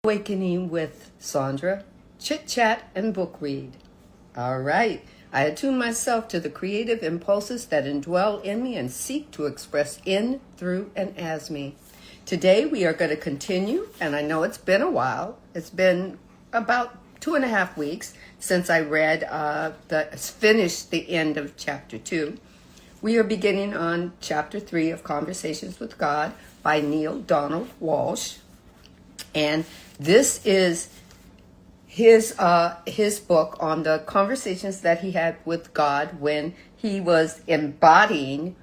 Awakening with Sandra, Chitchat and book read. All right, I attune myself to the creative impulses that indwell in me and seek to express in, through, and as me. Today we are going to continue, and I know it's been a while. It's been about 2.5 weeks since I finished the end of chapter 2. We are beginning on chapter 3 of Conversations with God by Neal Donald Walsch. And this is his book on the conversations that he had with God when he was embodying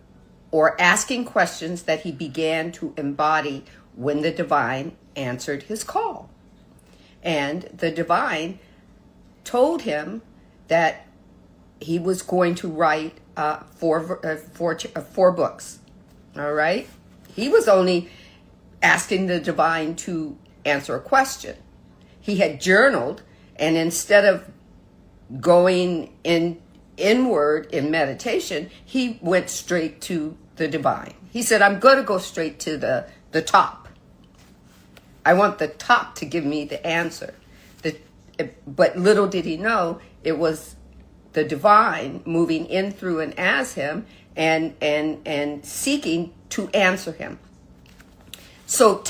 or asking questions that he began to embody when the divine answered his call. And the divine told him that he was going to write four books. All right? He was only asking the divine to answer a question. He had journaled, and instead of going inward in meditation, he went straight to the divine. He said, I'm going to go straight to the top. I want the top to give me the answer. But little did he know, it was the divine moving in, through, and as him, and seeking to answer him. So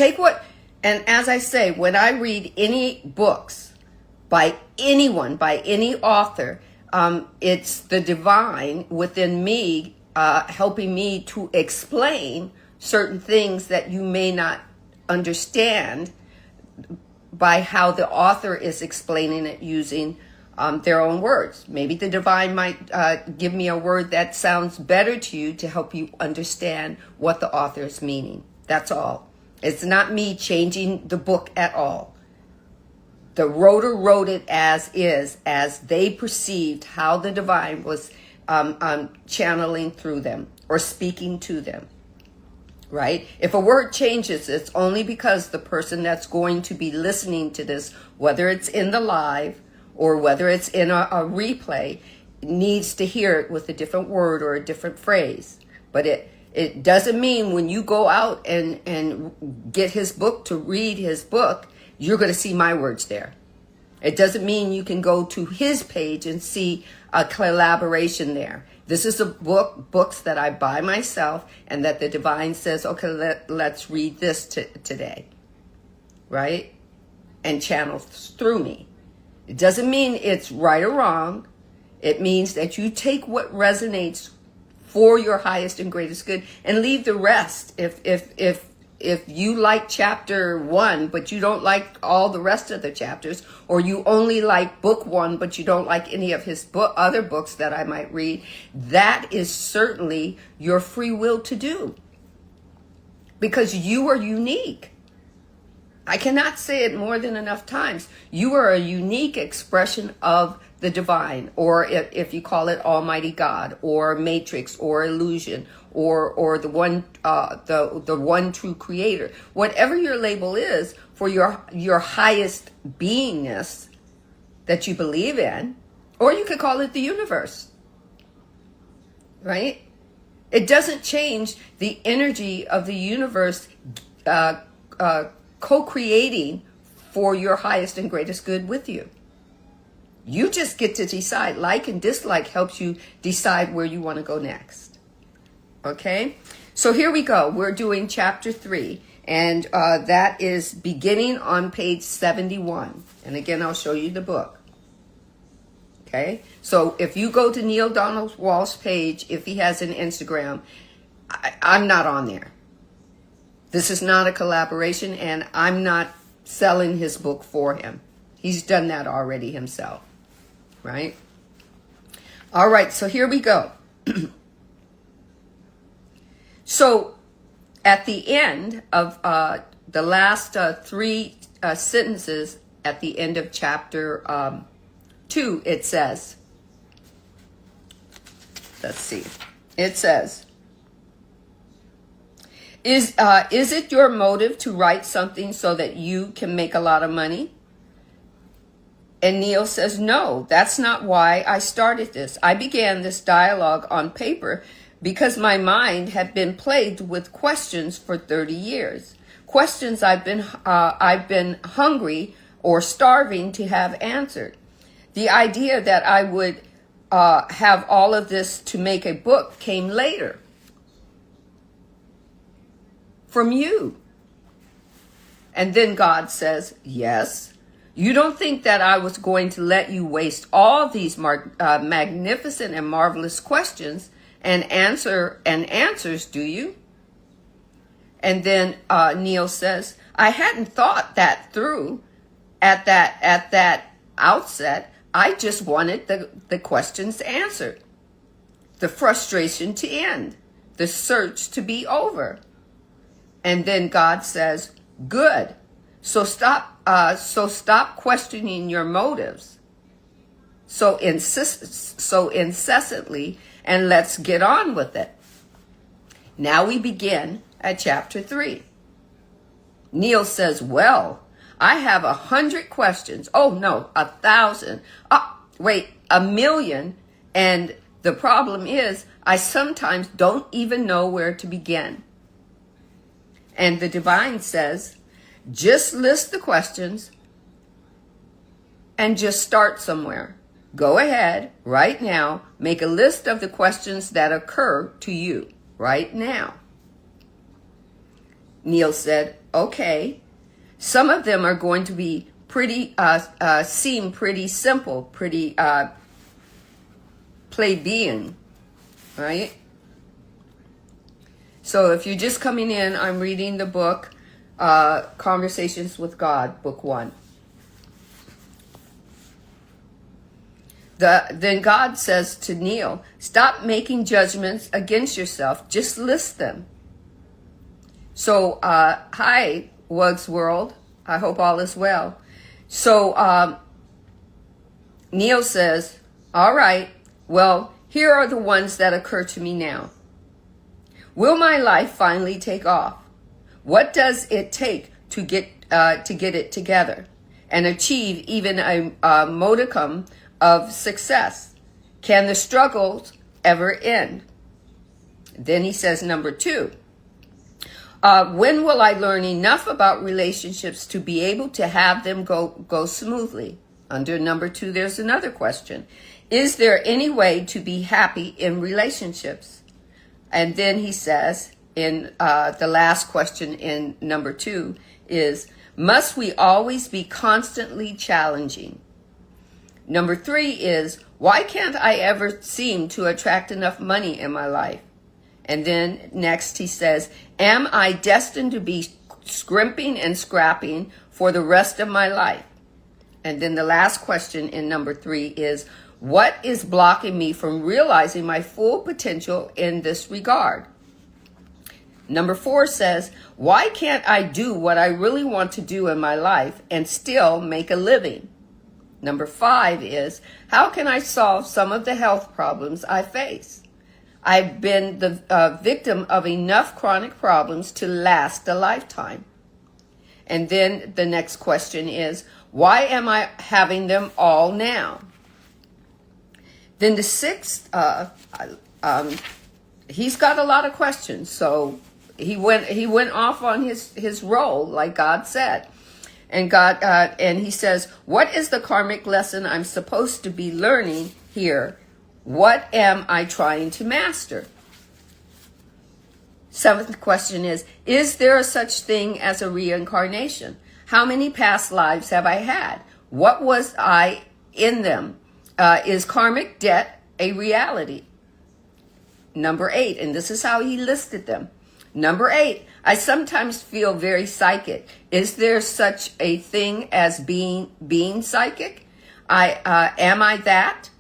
and as I say, when I read any books by anyone, by any author, it's the divine within me helping me to explain certain things that you may not understand by how the author is explaining it using their own words. Maybe the divine might give me a word that sounds better to you to help you understand what the author is meaning. That's all. It's not me changing the book at all. The writer wrote it as is, as they perceived how the divine was channeling through them or speaking to them, right? If a word changes, it's only because the person that's going to be listening to this, whether it's in the live or whether it's in a replay, needs to hear it with a different word or a different phrase. But it doesn't mean when you go out and get his book to read his book, you're going to see my words there. It doesn't mean you can go to his page and see a collaboration there. This is a books that I buy myself, and that the divine says, okay, let's read this today, right? And channel through me. It doesn't mean it's right or wrong. It means that you take what resonates for your highest and greatest good, and leave the rest. If you like chapter 1, but you don't like all the rest of the chapters, or you only like book 1, but you don't like any of his other books that I might read, that is certainly your free will to do, because you are unique. I cannot say it more than enough times. You are a unique expression of the divine, or if you call it Almighty God, or Matrix, or illusion, or the one true creator. Whatever your label is for your highest beingness that you believe in, or you could call it the universe, right? It doesn't change the energy of the universe co-creating for your highest and greatest good with you. You just get to decide. Like and dislike helps you decide where you want to go next. Okay? So here we go. We're doing chapter 3. And that is beginning on page 71. And again, I'll show you the book. Okay? So if you go to Neal Donald Walsch's page, if he has an Instagram, I'm not on there. This is not a collaboration, and I'm not selling his book for him. He's done that already himself, right? All right, so here we go. So at the end of the last 3 sentences at the end of chapter 2, it says, let's see, it says, Is it your motive to write something so that you can make a lot of money? And Neal says, no, that's not why I started this. I began this dialogue on paper because my mind had been plagued with questions for 30 years. questions I've been hungry or starving to have answered. The idea that I would have all of this to make a book came later. From you. And then God says, yes. You don't think that I was going to let you waste all these magnificent and marvelous questions and answers, do you? And then Neal says, I hadn't thought that through at that outset. I just wanted the questions answered, the frustration to end, the search to be over. And then God says, good. So stop questioning your motives so incessantly, and let's get on with it. Now we begin at chapter 3. Neal says, well, I have 100 questions. Oh no, 1,000. Wait, 1,000,000. And the problem is I sometimes don't even know where to begin. And the divine says, just list the questions and just start somewhere. Go ahead right now. Make a list of the questions that occur to you right now. Neal said, okay. Some of them are going to be seem pretty simple, pretty plebeian, right? So if you're just coming in, I'm reading the book, Conversations with God, book 1. Then God says to Neal, stop making judgments against yourself. Just list them. So, hi, Wugs World. I hope all is well. So, Neal says, all right, well, here are the ones that occur to me now. Will my life finally take off? What does it take to get it together and achieve even a modicum of success? Can the struggles ever end? Then he says, number 2, when will I learn enough about relationships to be able to have them go smoothly? Under number 2, there's another question. Is there any way to be happy in relationships? And then he says, in the last question in number 2 is, must we always be constantly challenging? Number 3 is, why can't I ever seem to attract enough money in my life? And then next he says, am I destined to be scrimping and scrapping for the rest of my life? And then the last question in number 3 is, what is blocking me from realizing my full potential in this regard? Number 4 says, why can't I do what I really want to do in my life and still make a living? Number 5 is, how can I solve some of the health problems I face? I've been the victim of enough chronic problems to last a lifetime. And then the next question is, why am I having them all now? Then the 6th, he's got a lot of questions. So he went off on his role, like God said. And and he says, what is the karmic lesson I'm supposed to be learning here? What am I trying to master? 7th question is there a such thing as a reincarnation? How many past lives have I had? What was I in them? Is karmic debt a reality? Number 8, and this is how he listed them. Number 8, I sometimes feel very psychic. Is there such a thing as being psychic? Am I that?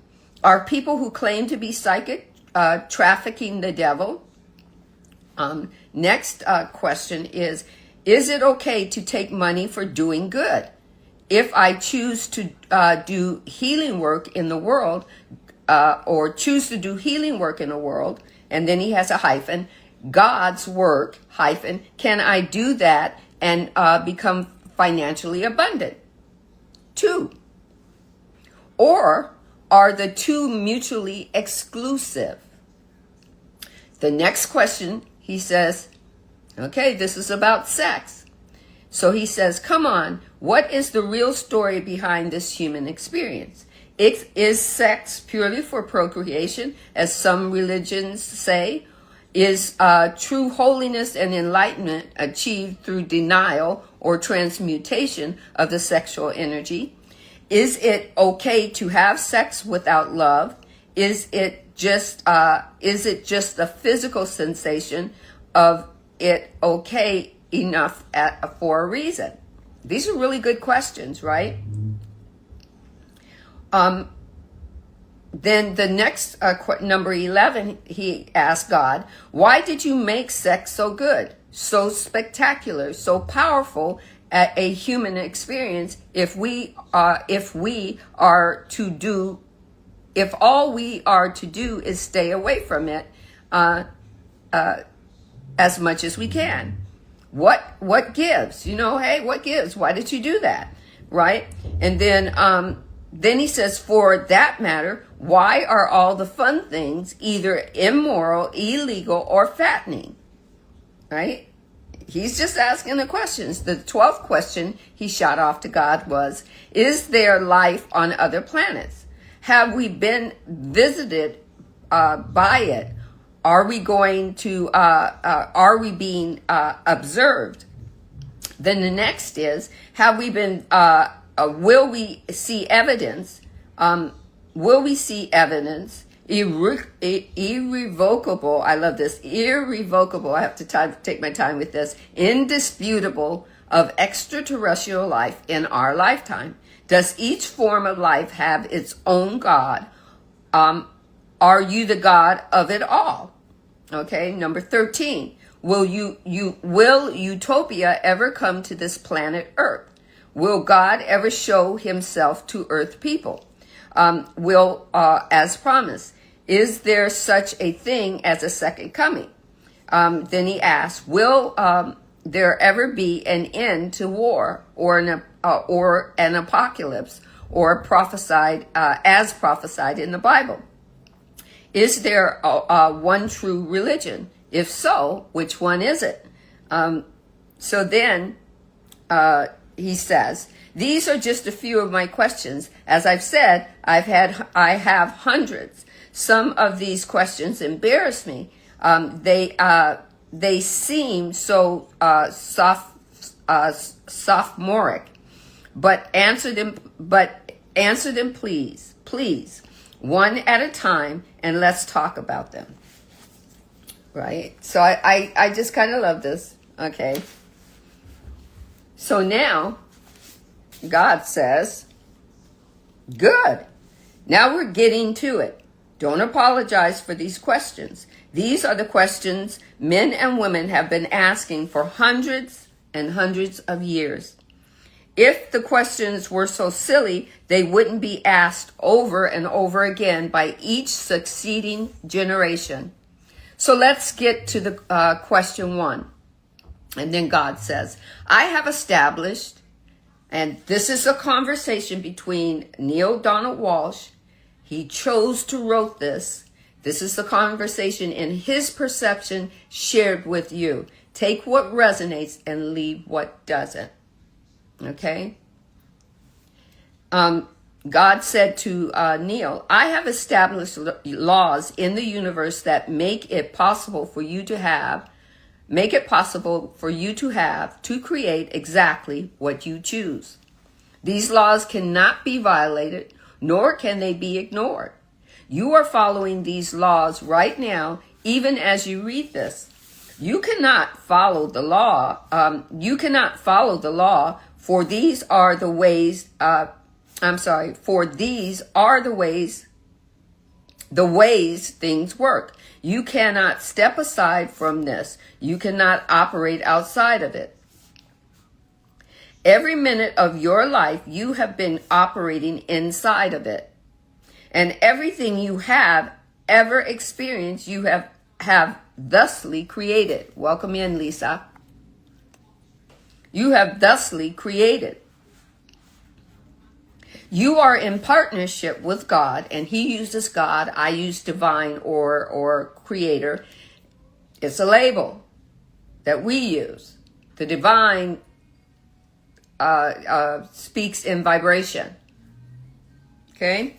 Are people who claim to be psychic trafficking the devil? Next question is it okay to take money for doing good? If I choose to do healing work in the world, or choose to do healing work in the world, and then he has a hyphen, God's work, hyphen, can I do that and become financially abundant? 2. Or are the 2 mutually exclusive? The next question, he says, okay, this is about sex. So he says, come on, what is the real story behind this human experience? Is sex purely for procreation, as some religions say? Is true holiness and enlightenment achieved through denial or transmutation of the sexual energy? Is it okay to have sex without love? Is it just the physical sensation of it okay enough for a reason? These are really good questions, right? Then the next, number 11, he asked God, why did you make sex so good, so spectacular, so powerful at a human experience if all we are to do is stay away from it as much as we can? What gives? Hey, what gives? Why did you do that? Right? And then he says, for that matter, why are all the fun things either immoral, illegal, or fattening? Right? He's just asking the questions. The 12th question he shot off to God was, is there life on other planets? Have we been visited by it? Are we being observed? Then the next is, have we been, will we see evidence? Will we see evidence? Irrevocable. I love this. Irrevocable. I have to take my time with this. Indisputable of extraterrestrial life in our lifetime. Does each form of life have its own God? Are you the God of it all? Okay. Number 13. Will utopia ever come to this planet Earth? Will God ever show himself to Earth people? As promised, is there such a thing as a second coming? Then he asked, will there ever be an end to war or an apocalypse or prophesied as prophesied in the Bible? Is there one true religion? If so, which one is it? So then he says, these are just a few of my questions. As I've said, I have hundreds. Some of these questions embarrass me. They seem so sophomoric. But answer them, please, one at a time, and let's talk about them. Right? So I just kind of love this. Okay. So now, God says, good. Now we're getting to it. Don't apologize for these questions. These are the questions men and women have been asking for hundreds and hundreds of years. If the questions were so silly, they wouldn't be asked over and over again by each succeeding generation. So let's get to the question 1. And then God says, I have established, and this is a conversation between Neal Donald Walsch. He chose to write this. This is the conversation in his perception shared with you. Take what resonates and leave what doesn't. Okay? God said to Neal, I have established laws in the universe that make it possible for you to create exactly what you choose. These laws cannot be violated, nor can they be ignored. You are following these laws right now, even as you read this. You cannot follow the law. For these are the ways. For these are the ways things work. You cannot step aside from this. You cannot operate outside of it. Every minute of your life, you have been operating inside of it. And everything you have ever experienced, you have thusly created. Welcome in, Lisa. You have thusly created. You are in partnership with God, and he uses God. I use divine or creator. It's a label that we use. The divine speaks in vibration. Okay?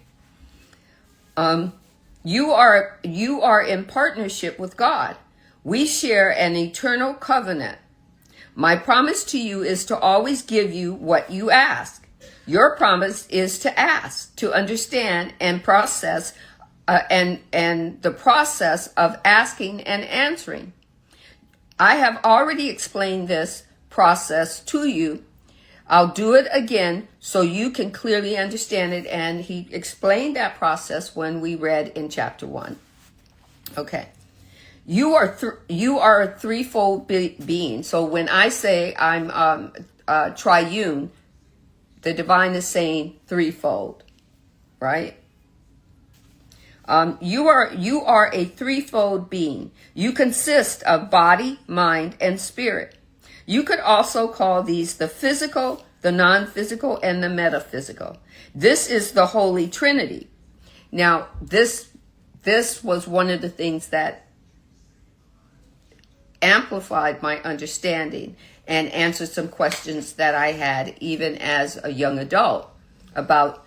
You are in partnership with God. We share an eternal covenant. My promise to you is to always give you what you ask. Your promise is to ask, to understand and process, and the process of asking and answering. I have already explained this process to you. I'll do it again so you can clearly understand it. And he explained that process when we read in chapter 1. Okay. You are a threefold being. So when I say I'm triune, the divine is saying threefold, right? You are a threefold being. You consist of body, mind, and spirit. You could also call these the physical, the non-physical, and the metaphysical. This is the Holy Trinity. Now, this was one of the things that amplified my understanding and answered some questions that I had even as a young adult about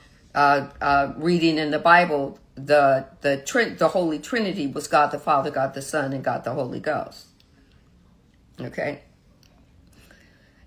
reading in the Bible. The Holy Trinity was God the Father, God the Son, and God the Holy Ghost. Okay?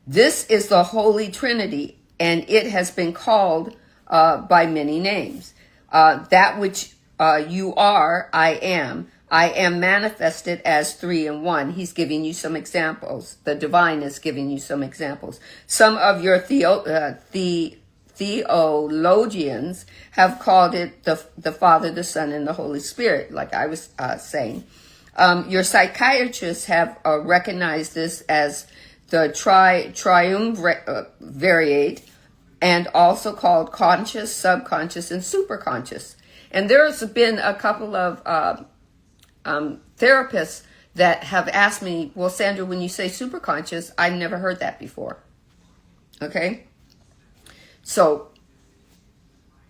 This is the Holy Trinity, and it has been called by many names. That which you are, I am. I am manifested as 3 in 1. He's giving you some examples. The divine is giving you some examples. Some of your theologians have called it the Father, the Son, and the Holy Spirit, like I was saying. Your psychiatrists have recognized this as the triumvirate, and also called conscious, subconscious, and superconscious. And there's been a couple of therapists that have asked me, well, Sandra, when you say superconscious, I've never heard that before. Okay? So,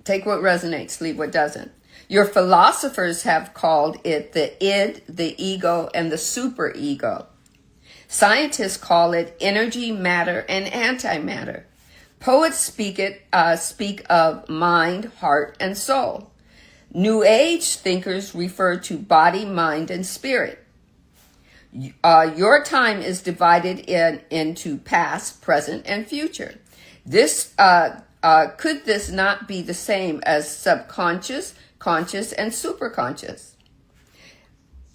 take what resonates, leave what doesn't. Your philosophers have called it the id, the ego, and the superego. Scientists call it energy, matter, and antimatter. Poets speak of mind, heart, and soul. New Age thinkers refer to body, mind, and spirit. Your time is divided into past, present, and future. This could this not be the same as subconscious, conscious, and superconscious?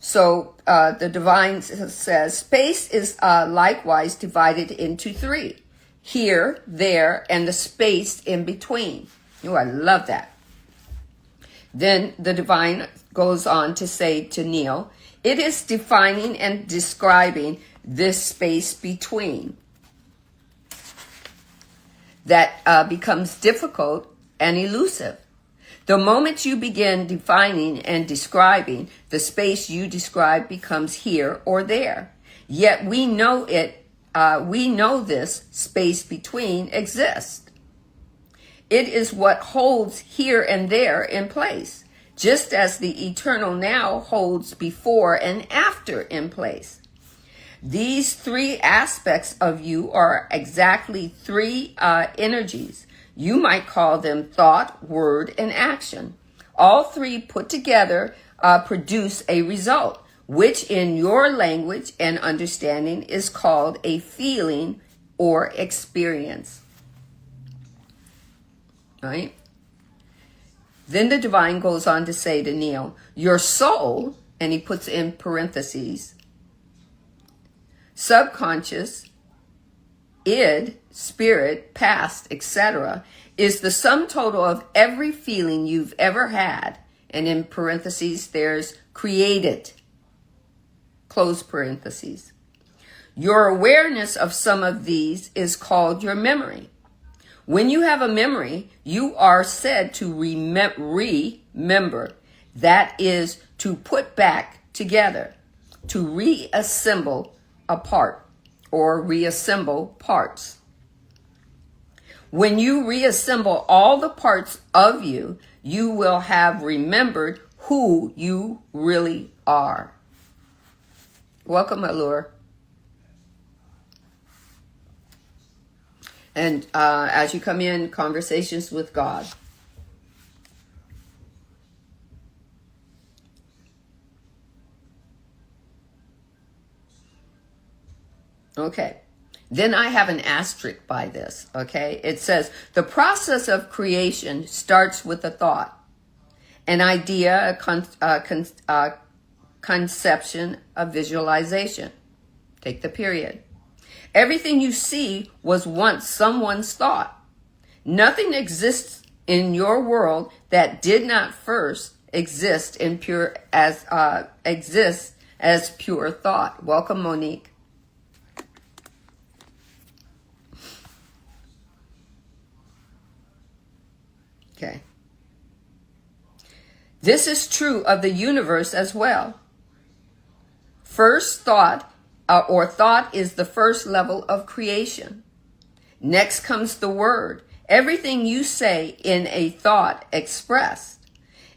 So the divine says space is likewise divided into 3. Here, there, and the space in between. Oh, I love that. Then the divine goes on to say to Neal, it is defining and describing this space between that becomes difficult and elusive. The moment you begin defining and describing, the space you describe becomes here or there. Yet we know this space between exists. It is what holds here and there in place, just as the eternal now holds before and after in place. These 3 aspects of you are exactly 3 energies. You might call them thought, word, and action. All 3 put together produce a result, which in your language and understanding is called a feeling or experience. Right? Then the divine goes on to say to Neal, your soul, and he puts in parentheses, subconscious, id, spirit, past, etc., is the sum total of every feeling you've ever had. And in parentheses, there's created, close parentheses. Your awareness of some of these is called your memory. When you have a memory, you are said to remember. That is to put back together, to reassemble a part or reassemble parts. When you reassemble all the parts of you, you will have remembered who you really are. Welcome, Allure. And as you come in, conversations with God. Okay. Then I have an asterisk by this, okay? It says, the process of creation starts with a thought, an idea, a conception, a visualization. Take the period. Everything you see was once someone's thought. Nothing exists in your world that did not first exist in pure as exists as pure thought. Welcome, Monique. Okay. This is true of the universe as well. First thought, or thought, is the first level of creation. Next comes the word. Everything you say in a thought expressed.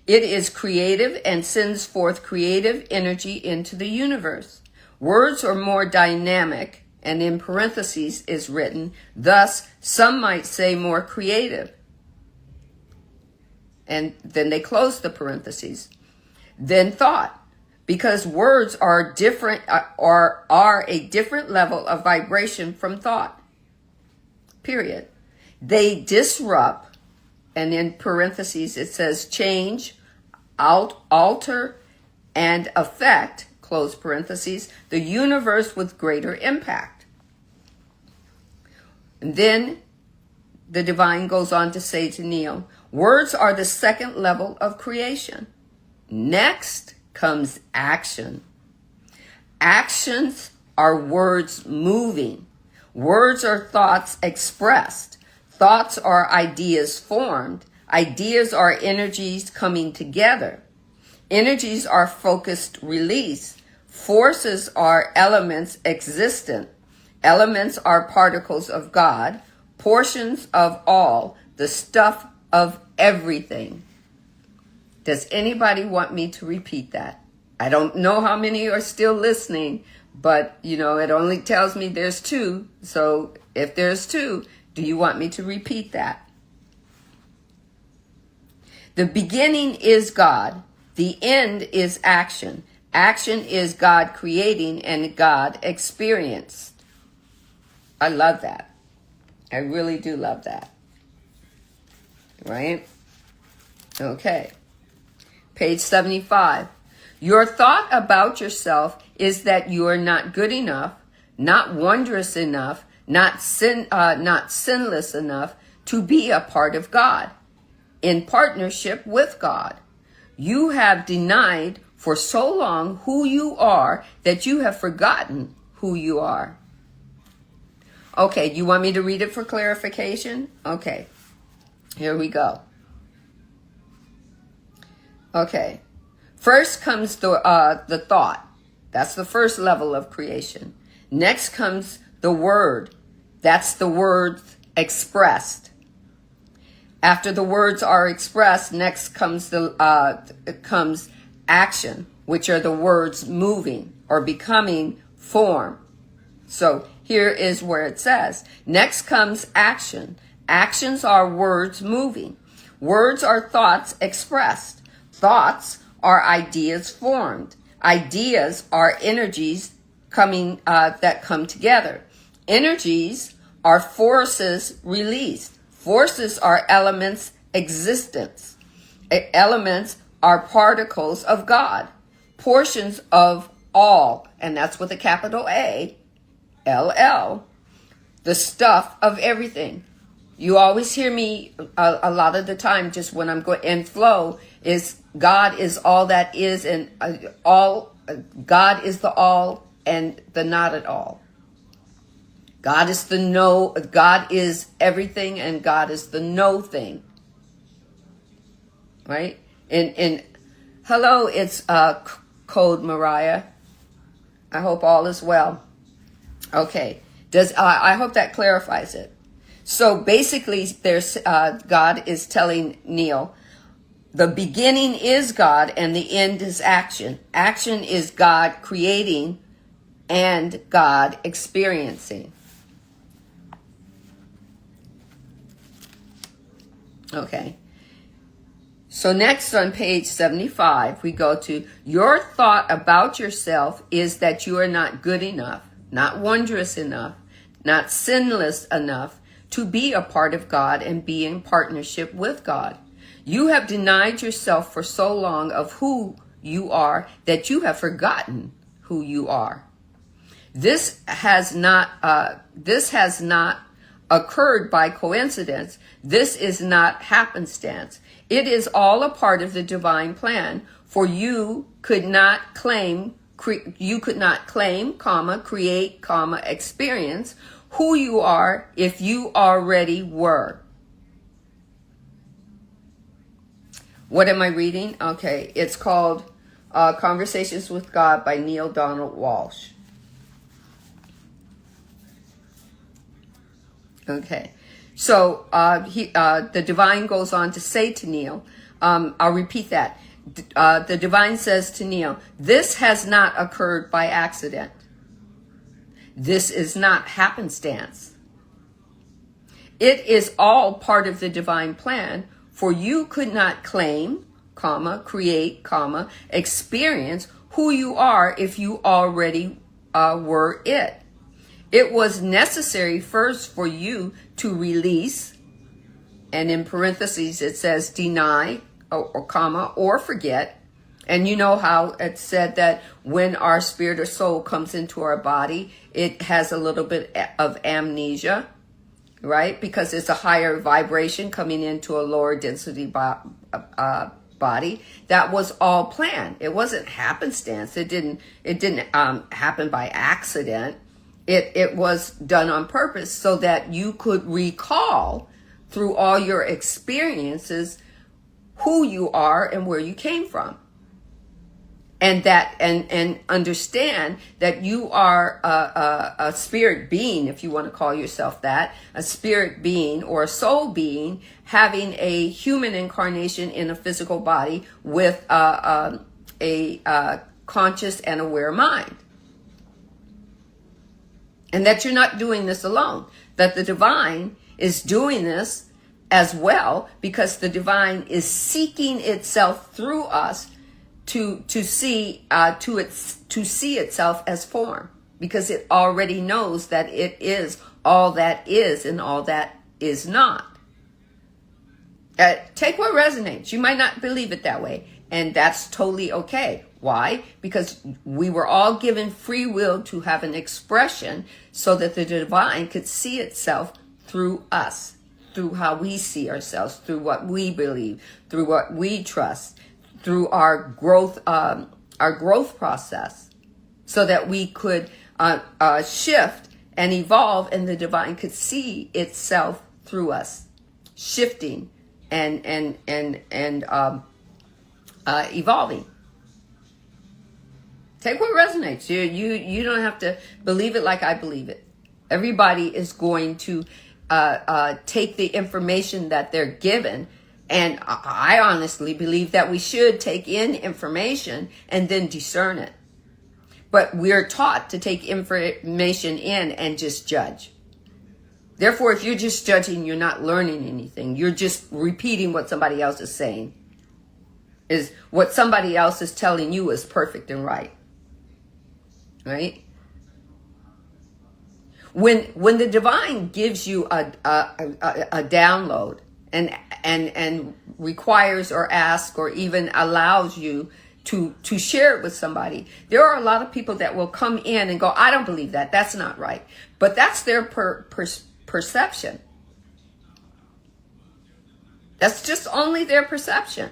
It is creative and sends forth creative energy into the universe. Words are more dynamic, and in parentheses is written, thus some might say more creative. And then they close the parentheses. Then thought, because words are different, are a different level of vibration from thought. Period. They disrupt, and in parentheses it says change, alter, and affect, close parentheses, the universe with greater impact. And then the divine goes on to say to Neal, words are the second level of creation. Next comes action. Actions are words moving. Words are thoughts expressed. Thoughts are ideas formed. Ideas are energies coming together. Energies are focused release. Forces are elements existent. Elements are particles of God, portions of all, the stuff of everything. Does anybody want me to repeat that? I don't know how many are still listening, but it only tells me there's 2. So if there's 2, do you want me to repeat that? The beginning is God. The end is action. Action is God creating and God experienced. I love that. I really do love that. Right? Okay. Page 75. Your thought about yourself is that you are not good enough, not wondrous enough, not sinless enough to be a part of God, in partnership with God. You have denied for so long who you are that you have forgotten who you are. Okay, you want me to read it for clarification? Okay, here we go. Okay, first comes the thought. That's the first level of creation. Next comes the word. That's the words expressed. After the words are expressed, next comes comes action, which are the words moving or becoming form. So here is where it says, next comes action. Actions are words moving. Words are thoughts expressed. Thoughts are ideas formed. Ideas are energies that come together. Energies are forces released. Forces are elements existence. Elements are particles of God. Portions of all, and that's with a capital A, LL, the stuff of everything. You always hear me a lot of the time, just when I'm going in flow, is God is all that is, and God is the all and the not at all. God is the no, God is everything, and God is the no thing. Right? And hello, it's Code Mariah. I hope all is well. Okay. I hope that clarifies it. So basically, there's God is telling Neal, the beginning is God and the end is action. Action is God creating and God experiencing. Okay. So next on page 75, we go to, your thought about yourself is that you are not good enough, not wondrous enough, not sinless enough to be a part of God and be in partnership with God. You have denied yourself for so long of who you are that you have forgotten who you are. This has not occurred by coincidence. This is not happenstance. It is all a part of the divine plan, for you could not claim, comma, create, comma, experience who you are if you already were. What am I reading? Okay, it's called Conversations with God by Neal Donald Walsch. Okay, so the divine goes on to say to Neal, I'll repeat that. The divine says to Neal, this has not occurred by accident. This is not happenstance. It is all part of the divine plan, for you could not claim, comma, create, comma, experience who you are if you already were it. It was necessary first for you to release, and in parentheses it says deny, or comma, or forget. And you know how it's said that when our spirit or soul comes into our body, it has a little bit of amnesia, right? Because it's a higher vibration coming into a lower density body. That was all planned. It wasn't happenstance. It didn't happen by accident. It was done on purpose so that you could recall through all your experiences who you are and where you came from. And understand that you are a spirit being, if you want to call yourself that, a spirit being or a soul being having a human incarnation in a physical body with a conscious and aware mind. And that you're not doing this alone, that the divine is doing this as well, because the divine is seeking itself through us to see itself as form, because it already knows that it is all that is and all that is not. Take what resonates. You might not believe it that way, and that's totally okay. Why? Because we were all given free will to have an expression so that the divine could see itself through us, through how we see ourselves, through what we believe, through what we trust, through our growth process, so that we could shift and evolve, and the divine could see itself through us, shifting and evolving. Take what resonates. You don't have to believe it like I believe it. Everybody is going to take the information that they're given. And I honestly believe that we should take in information and then discern it. But we're taught to take information in and just judge. Therefore, if you're just judging, you're not learning anything. You're just repeating what somebody else is saying. Is what somebody else is telling you is perfect and right. Right? When the divine gives you a download and requires or asks or even allows you to share it with somebody, there are a lot of people that will come in and go, I don't believe that. That's not right. But that's their perception. That's just only their perception.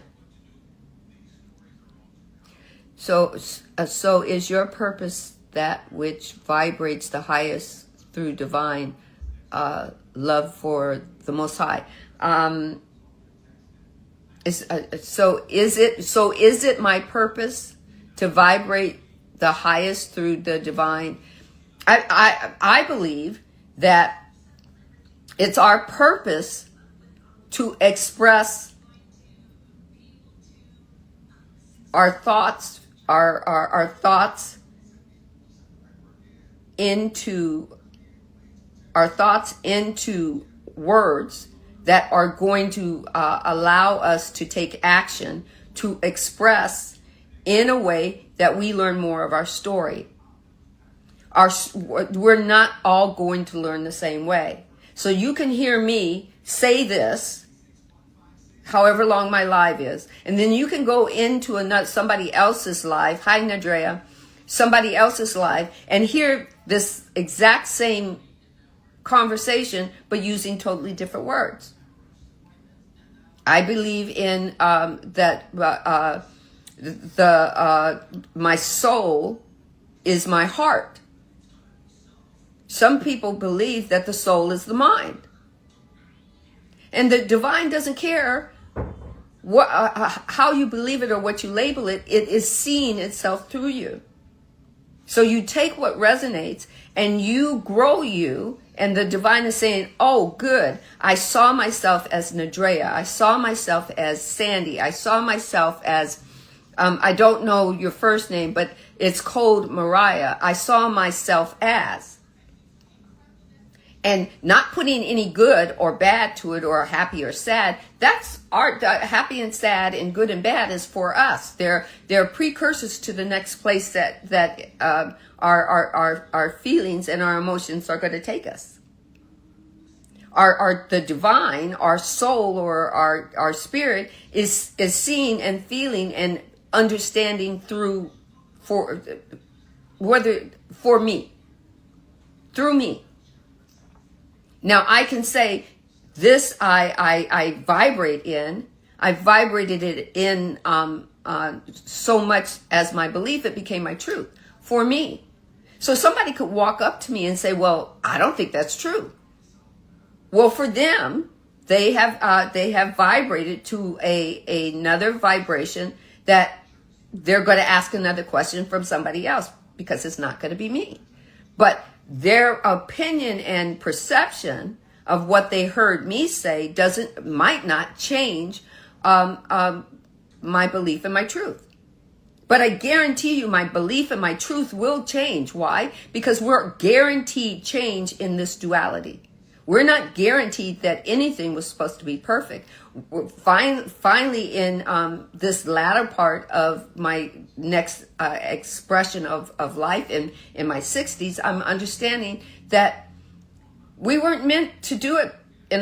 So is your purpose that which vibrates the highest through divine love for the Most High? Is it my purpose to vibrate the highest through the divine? I believe that it's our purpose to express our thoughts, our thoughts into words that are going to allow us to take action to express in a way that we learn more of our story. We're not all going to learn the same way. So you can hear me say this, however long my live is, and then you can go into somebody else's live, hi Nadrea, somebody else's live, and hear this exact same conversation, but using totally different words. I believe in that my soul is my heart. Some people believe that the soul is the mind. And the divine doesn't care how you believe it or what you label it. It is seeing itself through you. So you take what resonates and you grow you, and the divine is saying, oh, good. I saw myself as Nadrea. I saw myself as Sandee. I saw myself as, I don't know your first name, but it's called Mariah. I saw myself as. And not putting any good or bad to it, or happy or sad. That's happy and sad and good and bad is for us. They're precursors to the next place that our feelings and our emotions are going to take us. The divine, our soul or our spirit is seeing and feeling and understanding through me. Now I can say this I vibrate in. I vibrated it in so much as my belief, it became my truth for me. So somebody could walk up to me and say, well, I don't think that's true. Well, for them, they have vibrated to another vibration that they're going to ask another question from somebody else, because it's not going to be me. But their opinion and perception of what they heard me say might not change my belief and my truth. But I guarantee you my belief and my truth will change. Why? Because we're guaranteed change in this duality. We're not guaranteed that anything was supposed to be perfect. Finally, in this latter part of my next expression of life in my 60s, I'm understanding that we weren't meant to do it in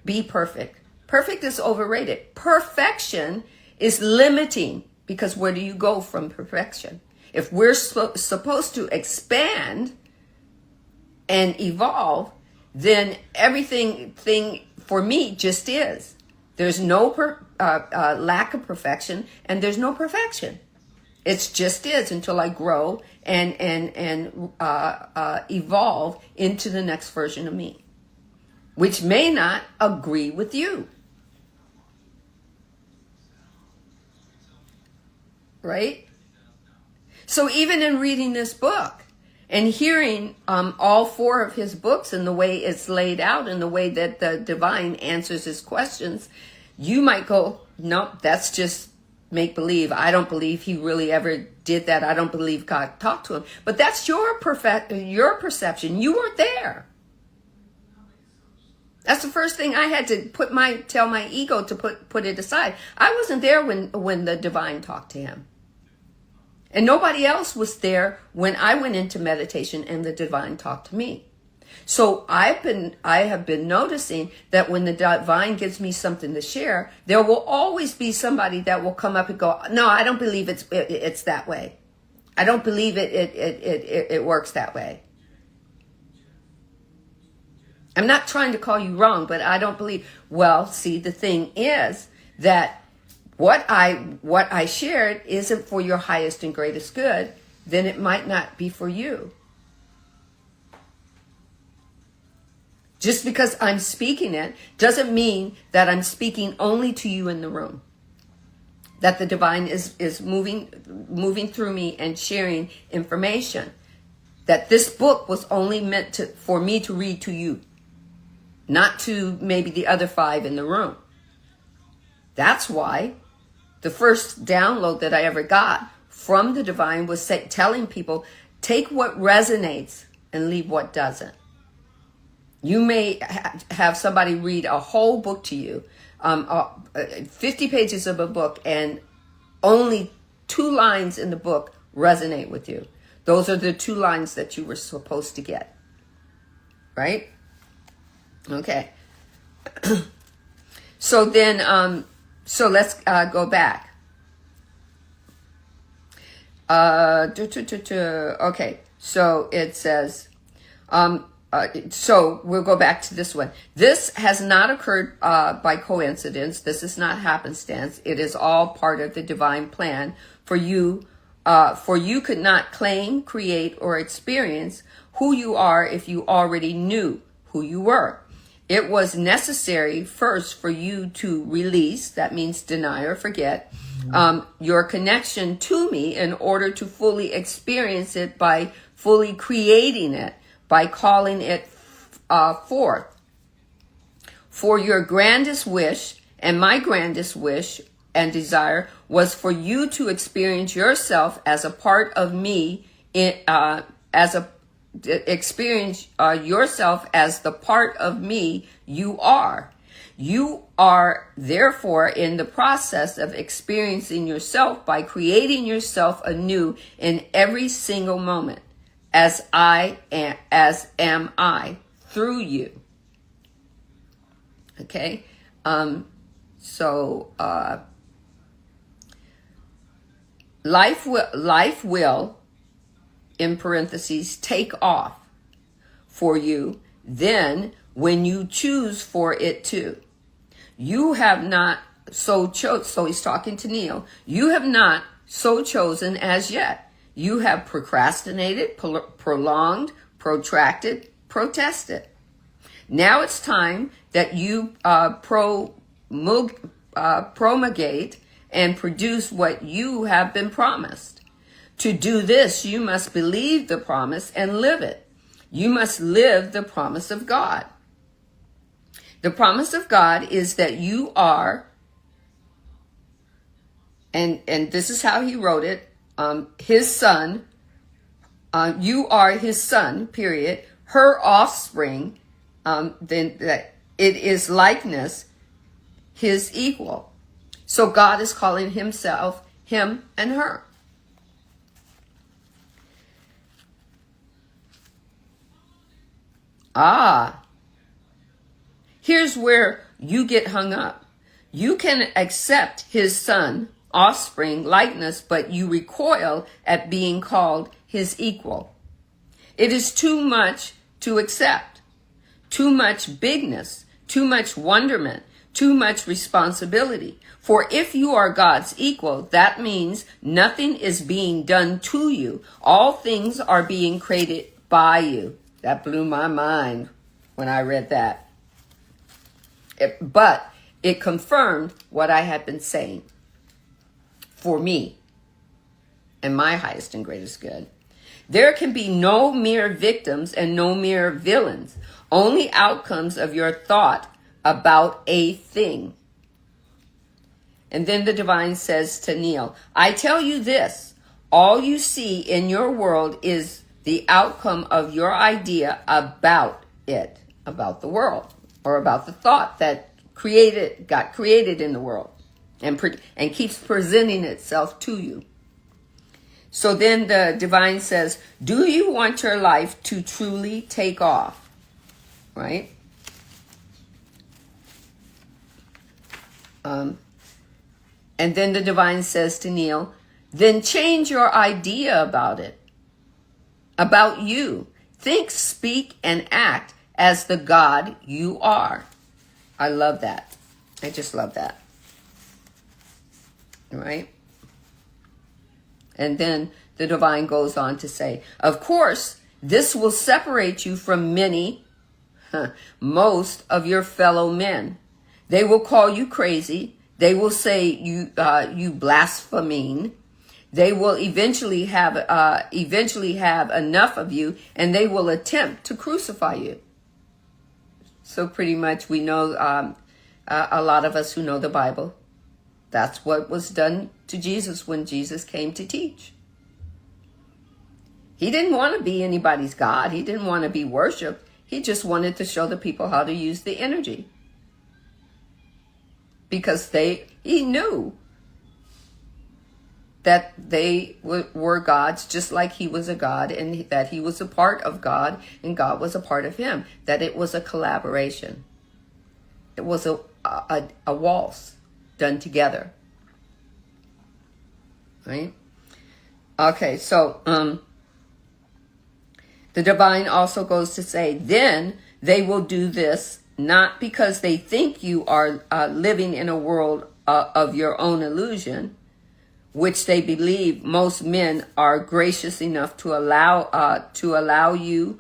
be perfect. Perfect is overrated. Perfection is limiting, because where do you go from perfection? If we're supposed to expand and evolve, then everything for me just is. There's no lack of perfection, and there's no perfection. It just is until I grow and evolve into the next version of me, which may not agree with you. Right? So even in reading this book and hearing all four of his books and the way it's laid out and the way that the divine answers his questions, you might go, nope, that's just make-believe. I don't believe he really ever did that. I don't believe God talked to him. But that's your perception. You weren't there. That's the first thing I had to tell my ego to put it aside. I wasn't there when the divine talked to him. And nobody else was there when I went into meditation and the divine talked to me. So I have been noticing that when the divine gives me something to share, there will always be somebody that will come up and go, no, I don't believe it's that way. I don't believe it works that way. I'm not trying to call you wrong, but I don't believe. Well, see, the thing is that what I shared isn't for your highest and greatest good, then it might not be for you. Just because I'm speaking it doesn't mean that I'm speaking only to you in the room. That the divine is moving through me and sharing information. That this book was only meant for me to read to you, not to maybe the other 5 in the room. That's why the first download that I ever got from the divine was telling people, take what resonates and leave what doesn't. You may have somebody read a whole book to you, 50 pages of a book, and only 2 lines in the book resonate with you. Those are the 2 lines that you were supposed to get. Right? Okay. So then, so let's go back. Okay, so it says, so we'll go back to this one. This has not occurred by coincidence. This is not happenstance. It is all part of the divine plan for you. For you could not claim, create, or experience who you are if you already knew who you were. It was necessary first for you to release, that means deny or forget, your connection to me in order to fully experience it by fully creating it, by calling it forth. For your grandest wish, and my grandest wish and desire, was for you to experience yourself as a part of me, experience yourself as the part of me you are. You are therefore in the process of experiencing yourself by creating yourself anew in every single moment, as am I through you. Okay, so life will, in parentheses, take off for you then when you choose for it to. You have not so chosen, so he's talking to Neal, you have not so chosen as yet. You have procrastinated, prolonged, protracted, protested. Now it's time that you promulgate and produce what you have been promised. To do this, you must believe the promise and live it. You must live the promise of God. The promise of God is that you are, and this is how he wrote it, his son, you are his son, period, her offspring, then that it is likeness, his equal. So God is calling himself, him and her. Here's where you get hung up. You can accept his son, offspring, likeness, but you recoil at being called his equal. It is too much to accept, too much bigness, too much wonderment, too much responsibility. For if you are God's equal, that means nothing is being done to you. All things are being created by you. That blew my mind when I read that. But it confirmed what I had been saying for me and my highest and greatest good. There can be no mere victims and no mere villains, only outcomes of your thought about a thing. And then the divine says to Neal, I tell you this, all you see in your world is the outcome of your idea about it, about the world, or about the thought that got created in the world and keeps presenting itself to you. So then the divine says, do you want your life to truly take off? Right? And then the divine says to Neal, then change your idea about it, about you. Think, speak, and act as the God you are. I love that. I just love that. All right? And then the divine goes on to say, of course, this will separate you from most of your fellow men. They will call you crazy. They will say you blaspheming. They will eventually have enough of you, and they will attempt to crucify you. So pretty much we know, a lot of us who know the Bible, that's what was done to Jesus when Jesus came to teach. He didn't want to be anybody's God. He didn't want to be worshipped. He just wanted to show the people how to use the energy. Because he knew that they were gods just like he was a god, and that he was a part of God and God was a part of him. That it was a collaboration. It was a waltz done together. Right? Okay, so the divine also goes to say, then they will do this not because they think you are living in a world of your own illusion, which they believe most men are gracious enough to allow you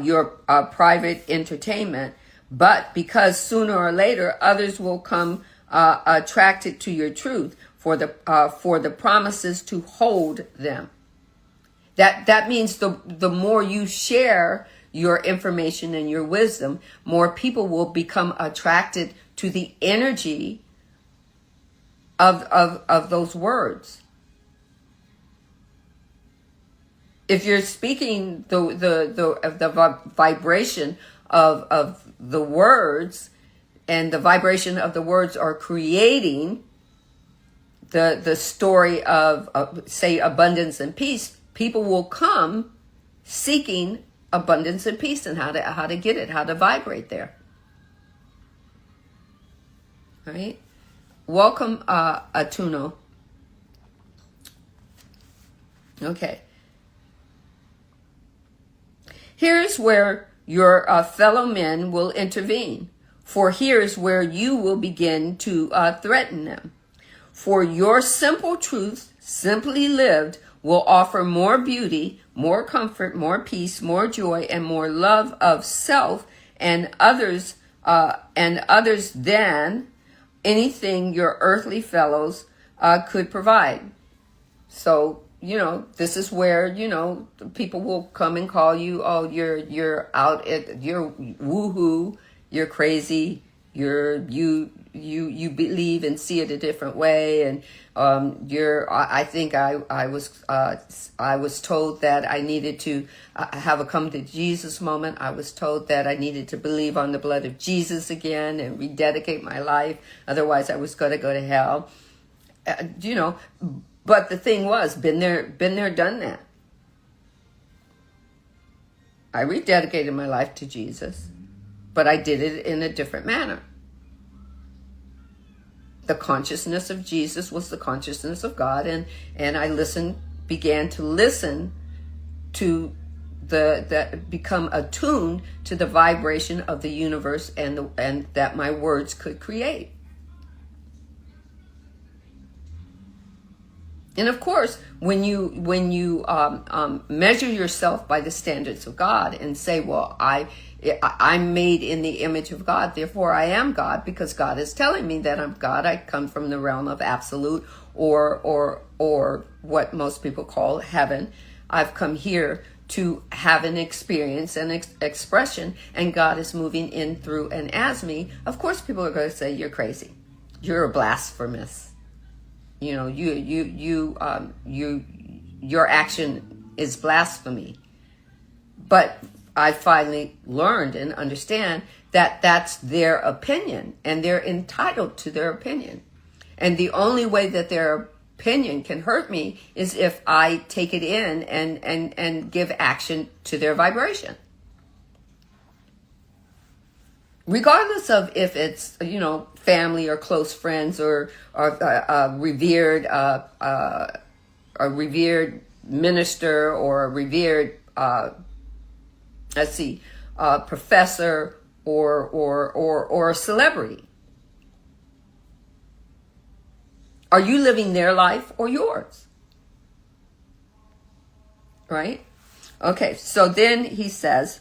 your private entertainment, but because sooner or later others will come attracted to your truth for the promises to hold them. That means the more you share your information and your wisdom, more people will become attracted to the energy of those words. If you're speaking the vibration of the words, and the vibration of the words are creating the story of say abundance and peace, people will come seeking abundance and peace, and how to get it, how to vibrate there. All right. Welcome, Atuno. Okay. Here's where your fellow men will intervene. For here's where you will begin to threaten them. For your simple truth, simply lived, will offer more beauty, more comfort, more peace, more joy, and more love of self and others than anything your earthly fellows could provide. So, this is where, people will come and call you, oh, you're out at, you're woohoo, you're crazy, you believe and see it a different way, and I think I was told that I needed to have a come to Jesus moment. I was told that I needed to believe on the blood of Jesus again and rededicate my life. Otherwise, I was going to go to hell. But the thing was, been there, done that. I rededicated my life to Jesus, but I did it in a different manner. The consciousness of Jesus was the consciousness of God, and I began to listen to become attuned to the vibration of the universe and that my words could create. And of course, when you measure yourself by the standards of God and say, well, I'm made in the image of God, therefore I am God, because God is telling me that I'm God. I come from the realm of absolute, or what most people call heaven. I've come here to have an experience and expression, and God is moving in, through, and as me. Of course, people are going to say, you're crazy. You're a blasphemous. Your action is blasphemy. But I finally learned and understand that that's their opinion, and they're entitled to their opinion. And the only way that their opinion can hurt me is if I take it in and give action to their vibration. Regardless of if it's, family or close friends or a revered minister or a revered professor or a celebrity. Are you living their life or yours? Right? Okay, so then he says,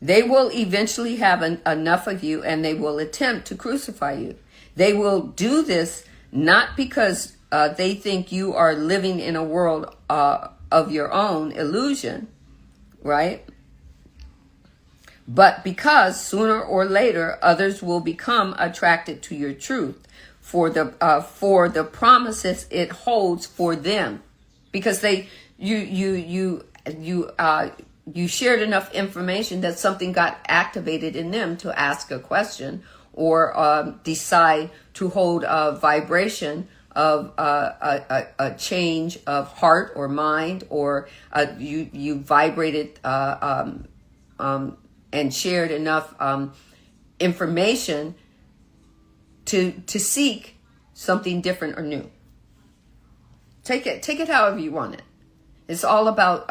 they will eventually have enough of you, and they will attempt to crucify you. They will do this not because they think you are living in a world of your own illusion, right? But because sooner or later others will become attracted to your truth for the promises it holds for them, because you shared enough information that something got activated in them to ask a question or decide to hold a vibration of a change of heart or mind, or you vibrated and shared enough information to seek something different or new. Take it however you want it. It's all about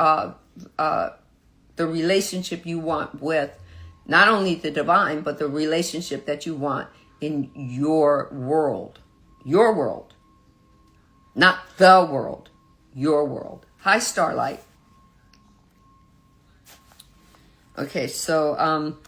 the relationship you want with not only the divine, but the relationship that you want in your world. Your world. Not the world. Your world. Hi, Starlight. Okay, so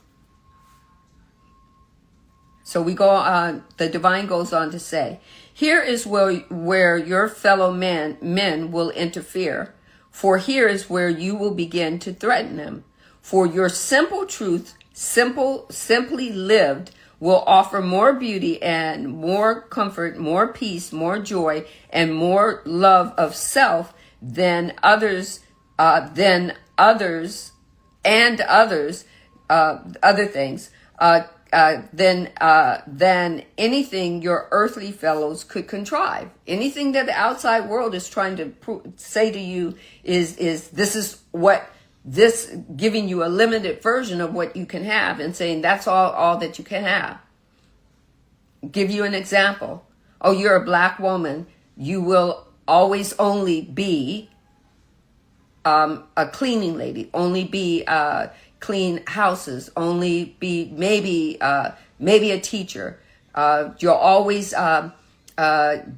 we go on. The divine goes on to say, here is where your fellow men will interfere, for here is where you will begin to threaten them. For your simple truth, simply lived, will offer more beauty and more comfort, more peace, more joy, and more love of self than others, other things, than anything your earthly fellows could contrive. Anything that the outside world is trying to say to you is this is what this, giving you a limited version of what you can have and saying that's all that you can have. Give you an example. Oh, you're a black woman. You will always only be a cleaning lady, only be clean houses, only be maybe a teacher. You'll always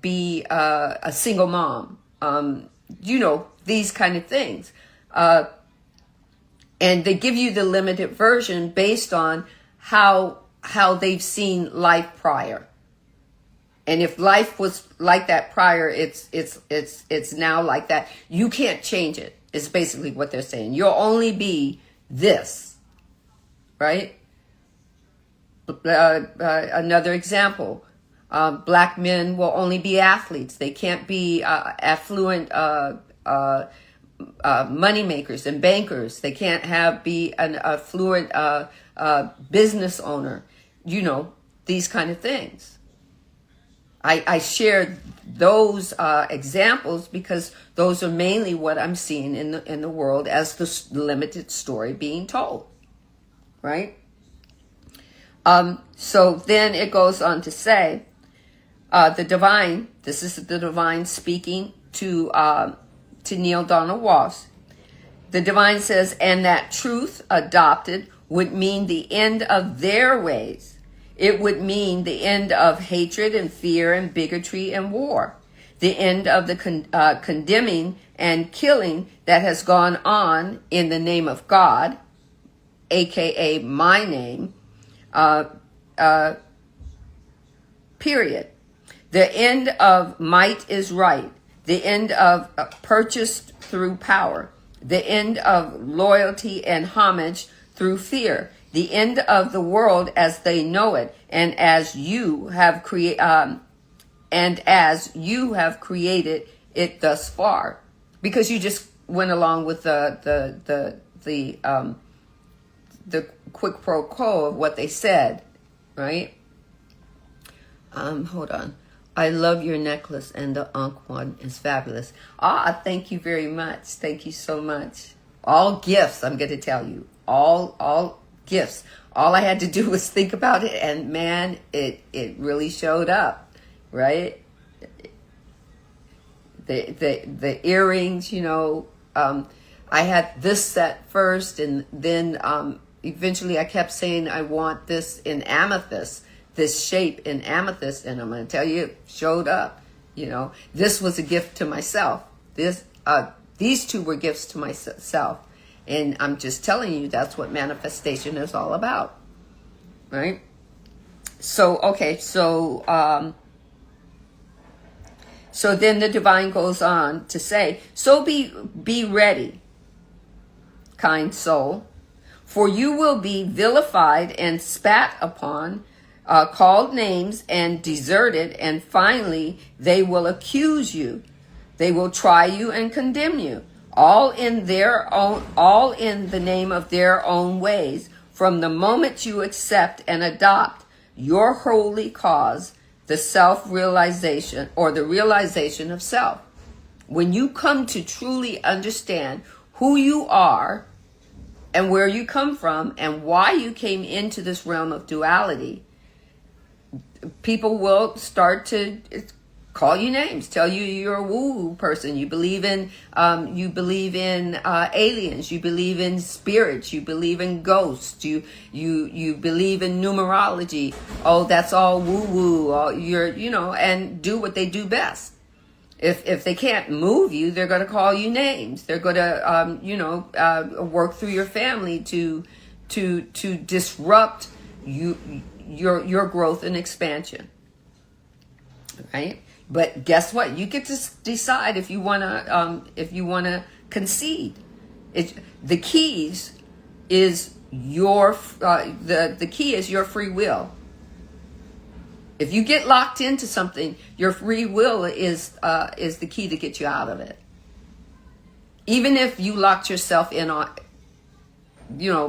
be a single mom. These kind of things. And they give you the limited version based on how they've seen life prior. And if life was like that prior, it's now like that. You can't change it. Is basically what they're saying. You'll only be this, right? Another example, black men will only be athletes. They can't be affluent money makers and bankers. They can't be an affluent business owner. These kind of things. I shared those examples because those are mainly what I'm seeing in the world as the limited story being told, right? So then it goes on to say, the divine. This is the divine speaking to Neal Donald Walsch. The divine says, and that truth adopted would mean the end of their ways. It would mean the end of hatred and fear and bigotry and war. The end of the condemning and killing that has gone on in the name of God, aka my name, period. The end of might is right. The end of purchased through power. The end of loyalty and homage through fear. The end of the world as they know it, and as you have created it thus far, because you just went along with the quid pro quo of what they said, right? Hold on. I love your necklace, and the Ankh one is fabulous. Thank you very much. Thank you so much. All gifts, I'm going to tell you. All gifts. All I had to do was think about it, and man, it really showed up, right? The earrings, I had this set first, and then eventually I kept saying I want this in amethyst, this shape in amethyst, and I'm going to tell you, it showed up. This was a gift to myself. These two were gifts to myself. And I'm just telling you, that's what manifestation is all about, right? So, okay, so then the divine goes on to say, so be ready, kind soul, for you will be vilified and spat upon called names and deserted, and finally they will accuse you. They will try you and condemn you, all in the name of their own ways. From the moment you accept and adopt your holy cause, the self-realization or the realization of self. When you come to truly understand who you are and where you come from and why you came into this realm of duality, people will start to call you names, tell you you're a woo-woo person. You believe in aliens. You believe in spirits. You believe in ghosts. You believe in numerology. Oh, that's all woo-woo. And do what they do best. If they can't move you, they're going to call you names. They're going to work through your family to disrupt your growth and expansion. Right? But guess what? You get to decide if you want to concede. The keys is the key is your free will. If you get locked into something, your free will is the key to get you out of it. Even if you locked yourself in on,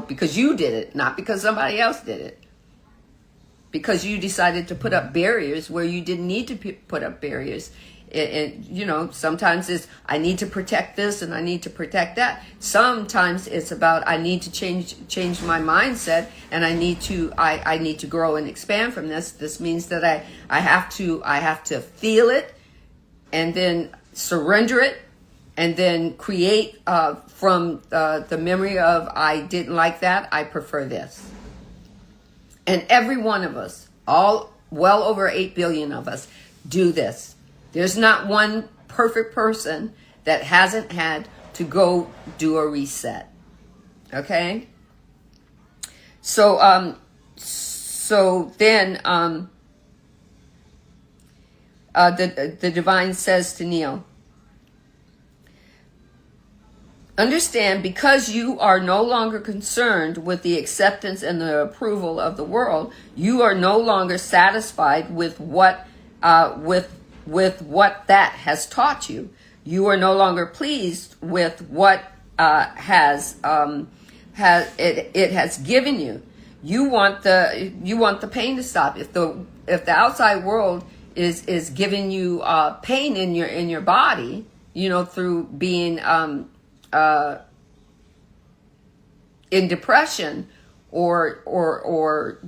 because you did it, not because somebody else did it. Because you decided to put up barriers where you didn't need to put up barriers. And sometimes it's, I need to protect this and I need to protect that. Sometimes it's about, I need to change my mindset, and I need to grow and expand from this. This means that I have to feel it and then surrender it and then create from the memory of, I didn't like that, I prefer this. And every one of us, all well over 8 billion of us, do this. There's not one perfect person that hasn't had to go do a reset. Okay? So then the divine says to Neal, understand, because you are no longer concerned with the acceptance and the approval of the world, you are no longer satisfied with what that has taught you. You are no longer pleased with what it has given you. You want the pain to stop. If the outside world is giving you pain in your body, through being in depression or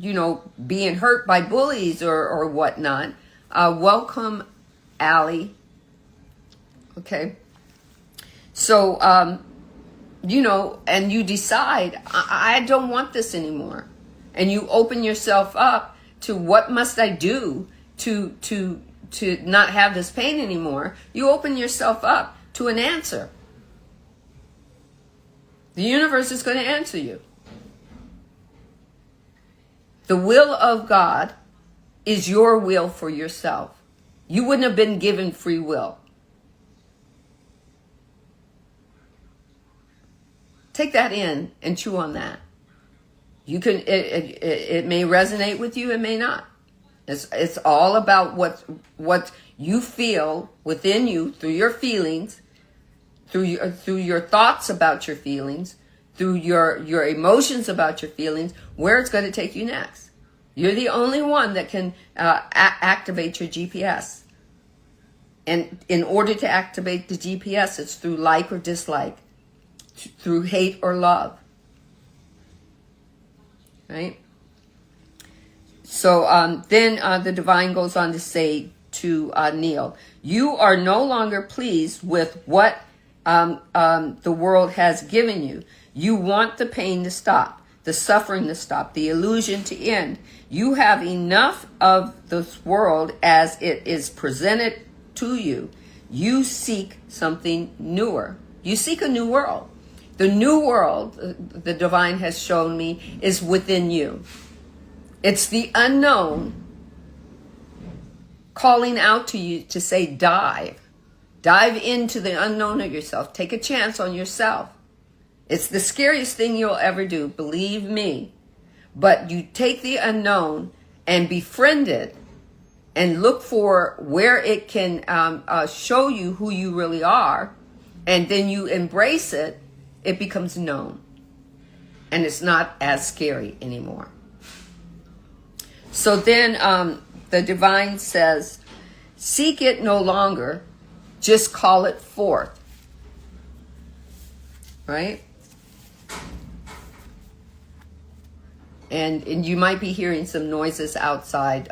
being hurt by bullies or whatnot, welcome, Allie. Okay. So, and you decide, I don't want this anymore. And you open yourself up to, what must I do to not have this pain anymore? You open yourself up to an answer. The universe is going to answer you. The will of God is your will for yourself. You wouldn't have been given free will. Take that in and chew on that. You can. It may resonate with you. It may not. It's all about what you feel within you through your feelings, through your thoughts about your feelings, through your emotions about your feelings, where it's going to take you next. You're the only one that can activate your GPS. And in order to activate the GPS, it's through like or dislike, through hate or love. Right? So then the divine goes on to say to Neal, you are no longer pleased with what the world has given you. You want the pain to stop, the suffering to stop, the illusion to end. You have enough of this world as it is presented to you. You seek something newer. You seek a new world. The new world, the divine has shown me, is within you. It's the unknown calling out to you to say, dive. Dive into the unknown of yourself. Take a chance on yourself. It's the scariest thing you'll ever do, believe me. But you take the unknown and befriend it and look for where it can show you who you really are, and then you embrace it, it becomes known. And it's not as scary anymore. So then the divine says, seek it no longer, just call it forth. Right? And you might be hearing some noises outside.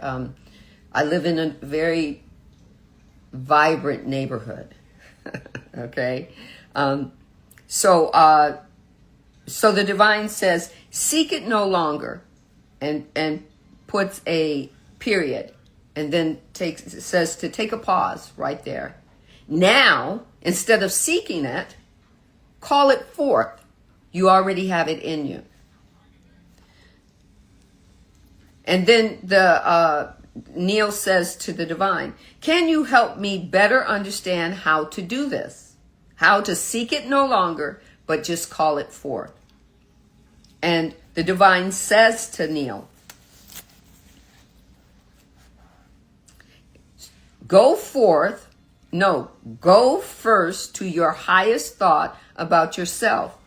I live in a very vibrant neighborhood. Okay? So the divine says, seek it no longer, and puts a period, and then says to take a pause right there. Now, instead of seeking it, call it forth. You already have it in you. And then Neal says to the divine, can you help me better understand how to do this? How to seek it no longer, but just call it forth. And the divine says to Neal, go first to your highest thought about yourself.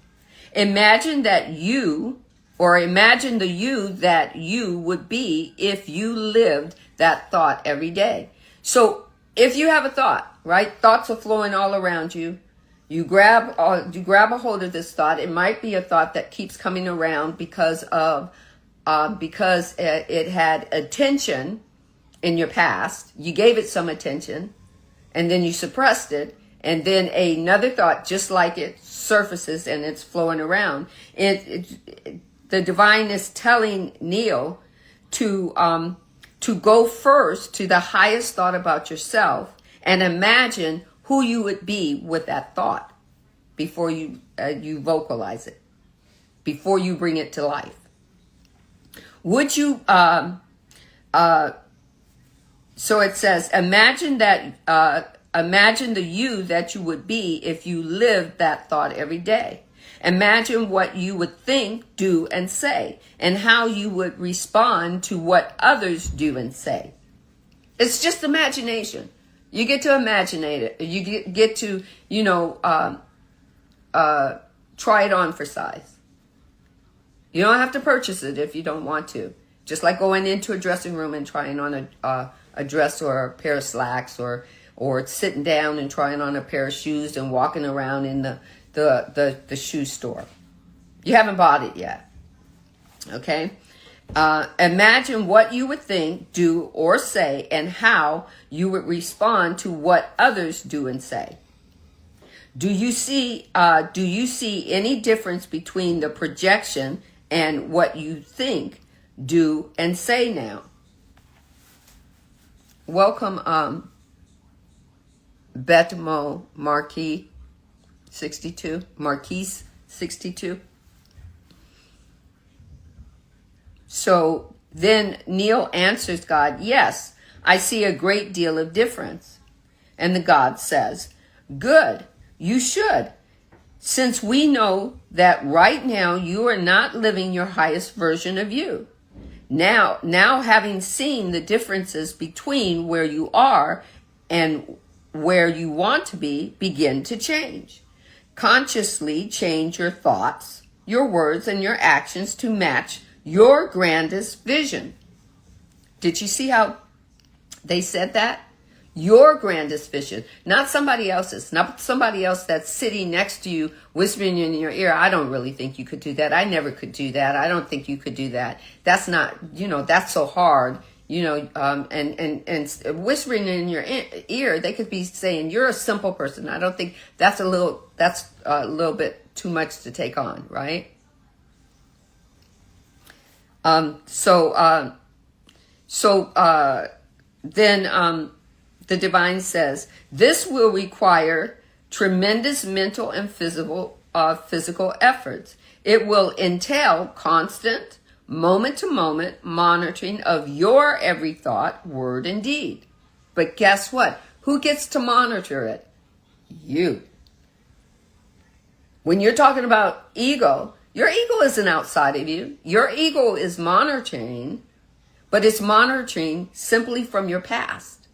Imagine the you that you would be if you lived that thought every day. So if you have a thought, right? Thoughts are flowing all around you. You grab a hold of this thought. It might be a thought that keeps coming around because it had attention in your past. You gave it some attention, and then you suppressed it, and then another thought just like it surfaces and it's flowing around. The divine is telling Neal to go first to the highest thought about yourself and imagine who you would be with that thought before you vocalize it, before you bring it to life. Would you? So it says, imagine the you that you would be if you lived that thought every day. Imagine what you would think, do, and say, and how you would respond to what others do and say. It's just imagination. You get to imagine it. You get to, try it on for size. You don't have to purchase it if you don't want to. Just like going into a dressing room and trying on a dress or a pair of slacks, or sitting down and trying on a pair of shoes and walking around in the shoe store. You haven't bought it yet. Okay? Imagine what you would think, do, or say, and how you would respond to what others do and say. Do you see any difference between the projection and what you think, do, and say now? Welcome, Betmo Marquis 62. So then Neal answers God, yes, I see a great deal of difference. And the God says, good, you should, since we know that right now you are not living your highest version of you. Now having seen the differences between where you are and where you want to be, begin to change. Consciously change your thoughts, your words, and your actions to match your grandest vision. Did you see how they said that? Your grandest vision, not somebody else's, not somebody else that's sitting next to you whispering in your ear, I don't really think you could do that. I never could do that. I don't think you could do that. That's not, that's so hard, and whispering in your ear, they could be saying, you're a simple person. I don't think that's a little bit too much to take on, right? Then the divine says, this will require tremendous mental and physical efforts. It will entail constant, moment-to-moment monitoring of your every thought, word, and deed. But guess what? Who gets to monitor it? You. When you're talking about ego, your ego isn't outside of you. Your ego is monitoring but it's monitoring simply from your past.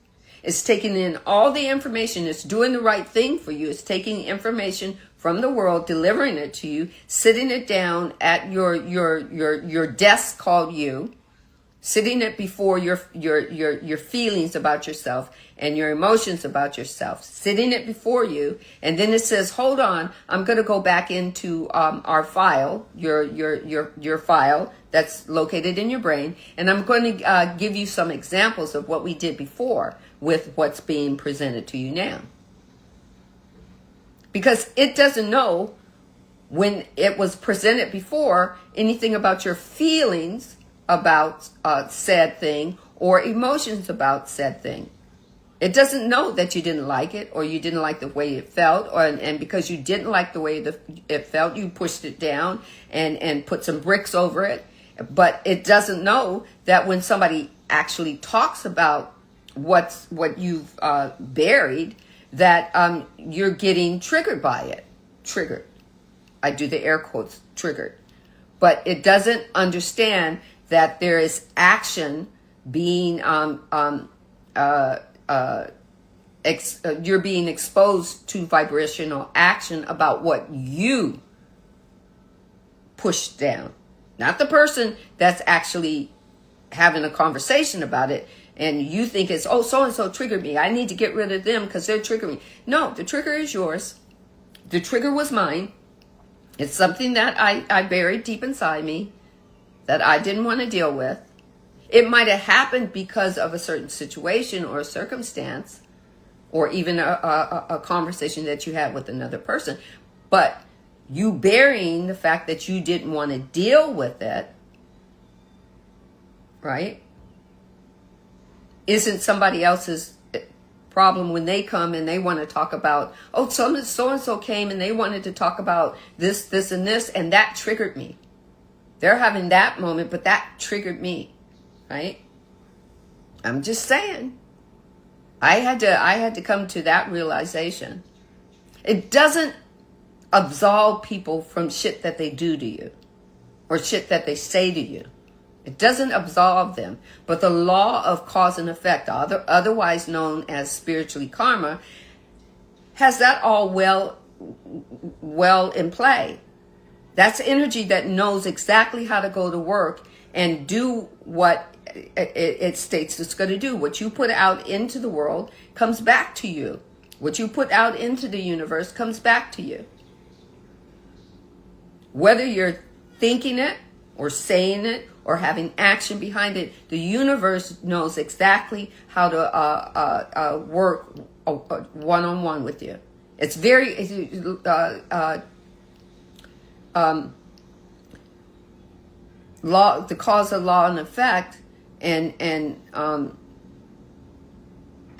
It's taking in all the information. It's doing the right thing for you. It's taking information from the world, delivering it to you, sitting it down at your desk called you, sitting it before your feelings about yourself and your emotions about yourself, sitting it before you, and then it says, hold on, I'm going to go back into our file, your file that's located in your brain, and I'm going to give you some examples of what we did before with what's being presented to you now. Because it doesn't know, when it was presented before, anything about your feelings about said thing or emotions about said thing. It doesn't know that you didn't like it, or you didn't like the way it felt, and because you didn't like the way it felt, you pushed it down and put some bricks over it. But it doesn't know that when somebody actually talks about what you've buried, that you're getting triggered by it. Triggered. I do the air quotes, triggered. But it doesn't understand that there is action being you're being exposed to vibrational action about what you pushed down, not the person that's actually having a conversation about it. And you think it's, oh, so-and-so triggered me, I need to get rid of them because they're triggering me. No, the trigger is yours. The trigger was mine. It's something that I buried deep inside me that I didn't want to deal with. It might have happened because of a certain situation or a circumstance, or even a conversation that you had with another person. But you burying the fact that you didn't want to deal with it, right, isn't somebody else's problem when they come and they want to talk about, oh, so-and-so came and they wanted to talk about this, and this, and that triggered me. They're having that moment, but that triggered me, right? I'm just saying. I had to come to that realization. It doesn't absolve people from shit that they do to you or shit that they say to you. It doesn't absolve them. But the law of cause and effect, otherwise known as spiritually karma, has that all well in play. That's energy that knows exactly how to go to work and do what it states it's going to do. What you put out into the world comes back to you. What you put out into the universe comes back to you. Whether you're thinking it or saying it or having action behind it, the universe knows exactly how to work one-on-one with you. It's very the cause of law and effect and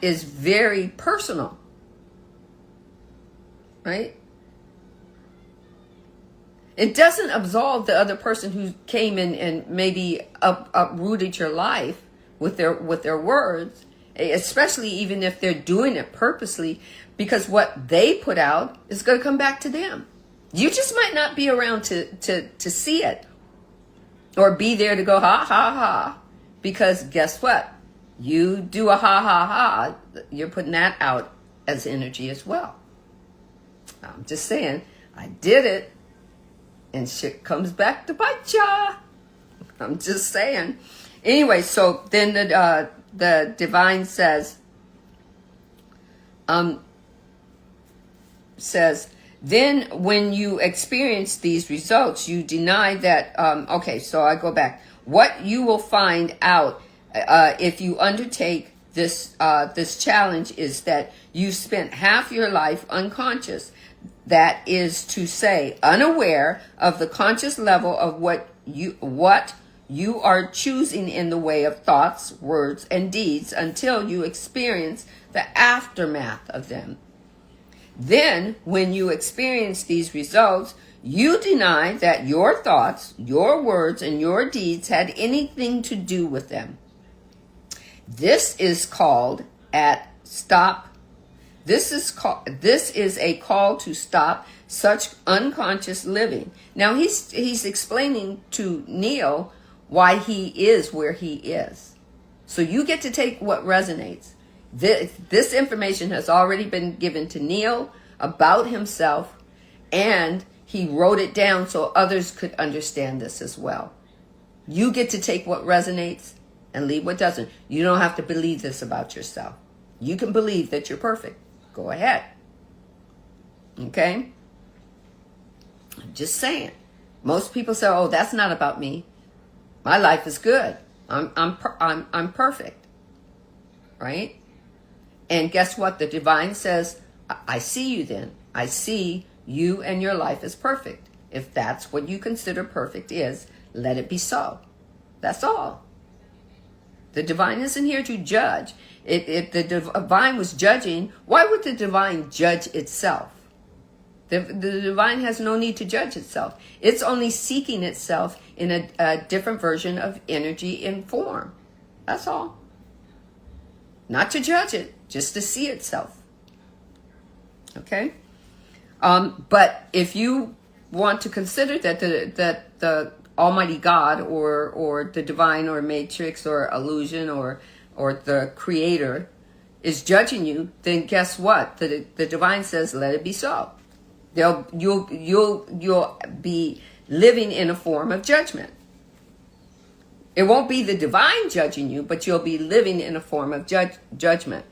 is very personal, right? It doesn't absolve the other person who came in and maybe uprooted your life with their words, especially even if they're doing it purposely, because what they put out is going to come back to them. You just might not be around to see it or be there to go ha ha ha, because guess what? You do a ha ha ha, you're putting that out as energy as well. I'm just saying, I did it. And shit comes back to bite ya. I'm just saying. Anyway, so then the divine says, then when you experience these results, you deny that. Okay, so I go back. What you will find out if you undertake this challenge is that you spent half your life unconscious. That is to say, unaware of the conscious level of what you are choosing in the way of thoughts, words, and deeds until you experience the aftermath of them. Then, when you experience these results, you deny that your thoughts, your words, and your deeds had anything to do with them. This is called stop. This is a call to stop such unconscious living. Now he's explaining to Neal why he is where he is. So you get to take what resonates. This information has already been given to Neal about himself, and he wrote it down so others could understand this as well. You get to take what resonates and leave what doesn't. You don't have to believe this about yourself. You can believe that you're perfect. Go ahead. Okay? I'm just saying. Most people say, "Oh, that's not about me. My life is good. I'm perfect." Right? And guess what? The divine says, "I see you then. I see you and your life is perfect. If that's what you consider perfect is, let it be so." That's all. The divine isn't here to judge. If the divine was judging, why would the divine judge itself? The divine has no need to judge itself. It's only seeking itself in a different version of energy and form. That's all. Not to judge it, just to see itself. Okay? But if you want to consider that the Almighty God or the divine or matrix or illusion or the creator is judging you, then guess what? The divine says, let it be so. You'll be living in a form of judgment. It won't be the divine judging you, but you'll be living in a form of judgment.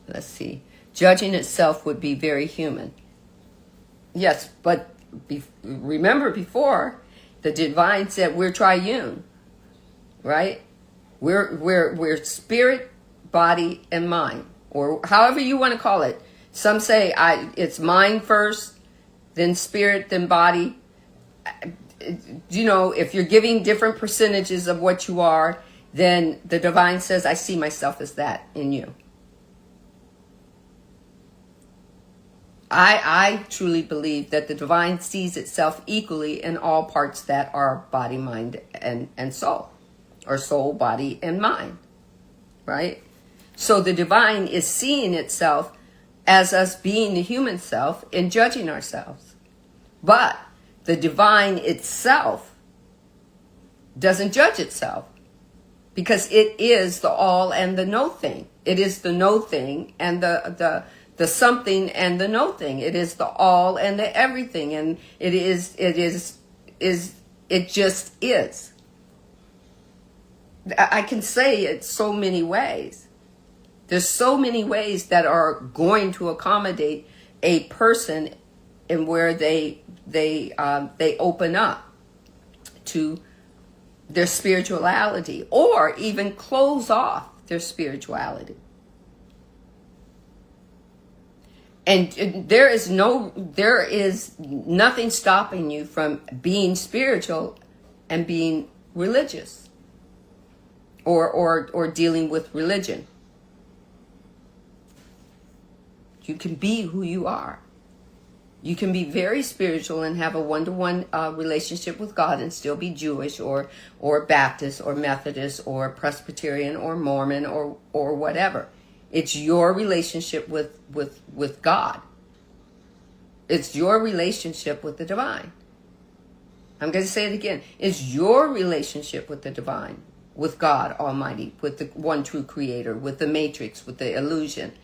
Let's see. Judging itself would be very human. Yes, but remember before, the divine said we're triune, right? We're spirit, body, and mind, or however you want to call it. Some say it's mind first, then spirit, then body. You know, if you're giving different percentages of what you are, then the divine says, I see myself as that in you. I truly believe that the divine sees itself equally in all parts that are body, mind, and soul, or soul, body, and mind, right? So the divine is seeing itself as us being the human self and judging ourselves. But the divine itself doesn't judge itself, because it is the all and the no thing. It is the no thing and the something and the no thing. It is the all and the everything, and it just is. I can say it so many ways. There's so many ways that are going to accommodate a person, and where they open up to their spirituality, or even close off their spirituality. And there is nothing stopping you from being spiritual and being religious, or dealing with religion. You can be who you are. You can be very spiritual and have a one-to-one relationship with God and still be Jewish or Baptist or Methodist or Presbyterian or Mormon or whatever. It's your relationship with God. It's your relationship with the divine. I'm going to say it again. It's your relationship with the divine, with God Almighty, with the one true creator, with the matrix, with the illusion.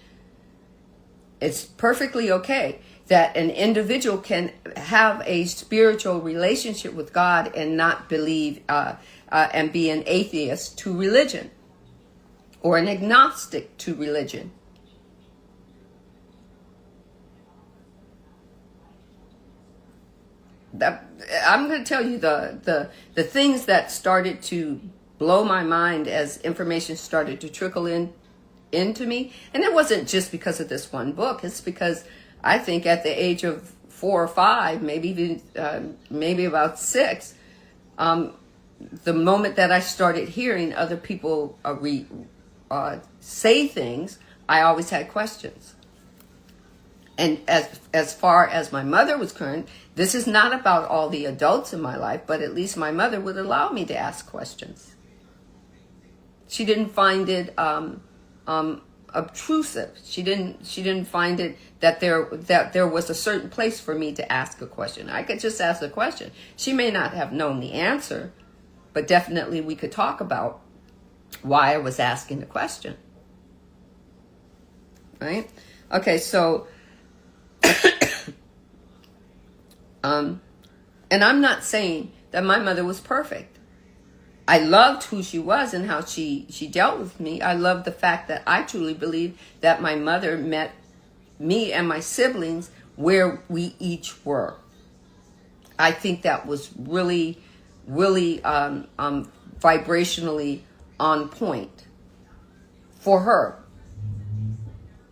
It's perfectly okay that an individual can have a spiritual relationship with God and not believe and be an atheist to religion, or an agnostic to religion. I'm going to tell you the things that started to blow my mind as information started to trickle into me. And it wasn't just because of this one book. It's because I think at the age of 4 or 5, maybe even maybe about 6, the moment that I started hearing other people say things, I always had questions. And as far as my mother was concerned, this is not about all the adults in my life, but at least my mother would allow me to ask questions. She didn't find it obtrusive. She didn't find it that there was a certain place for me to ask a question. I could just ask a question. She may not have known the answer, but definitely we could talk about why I was asking the question. Right? Okay, so and I'm not saying that my mother was perfect. I loved who she was and how she dealt with me. I loved the fact that I truly believe that my mother met me and my siblings where we each were. I think that was really, really vibrationally on point for her,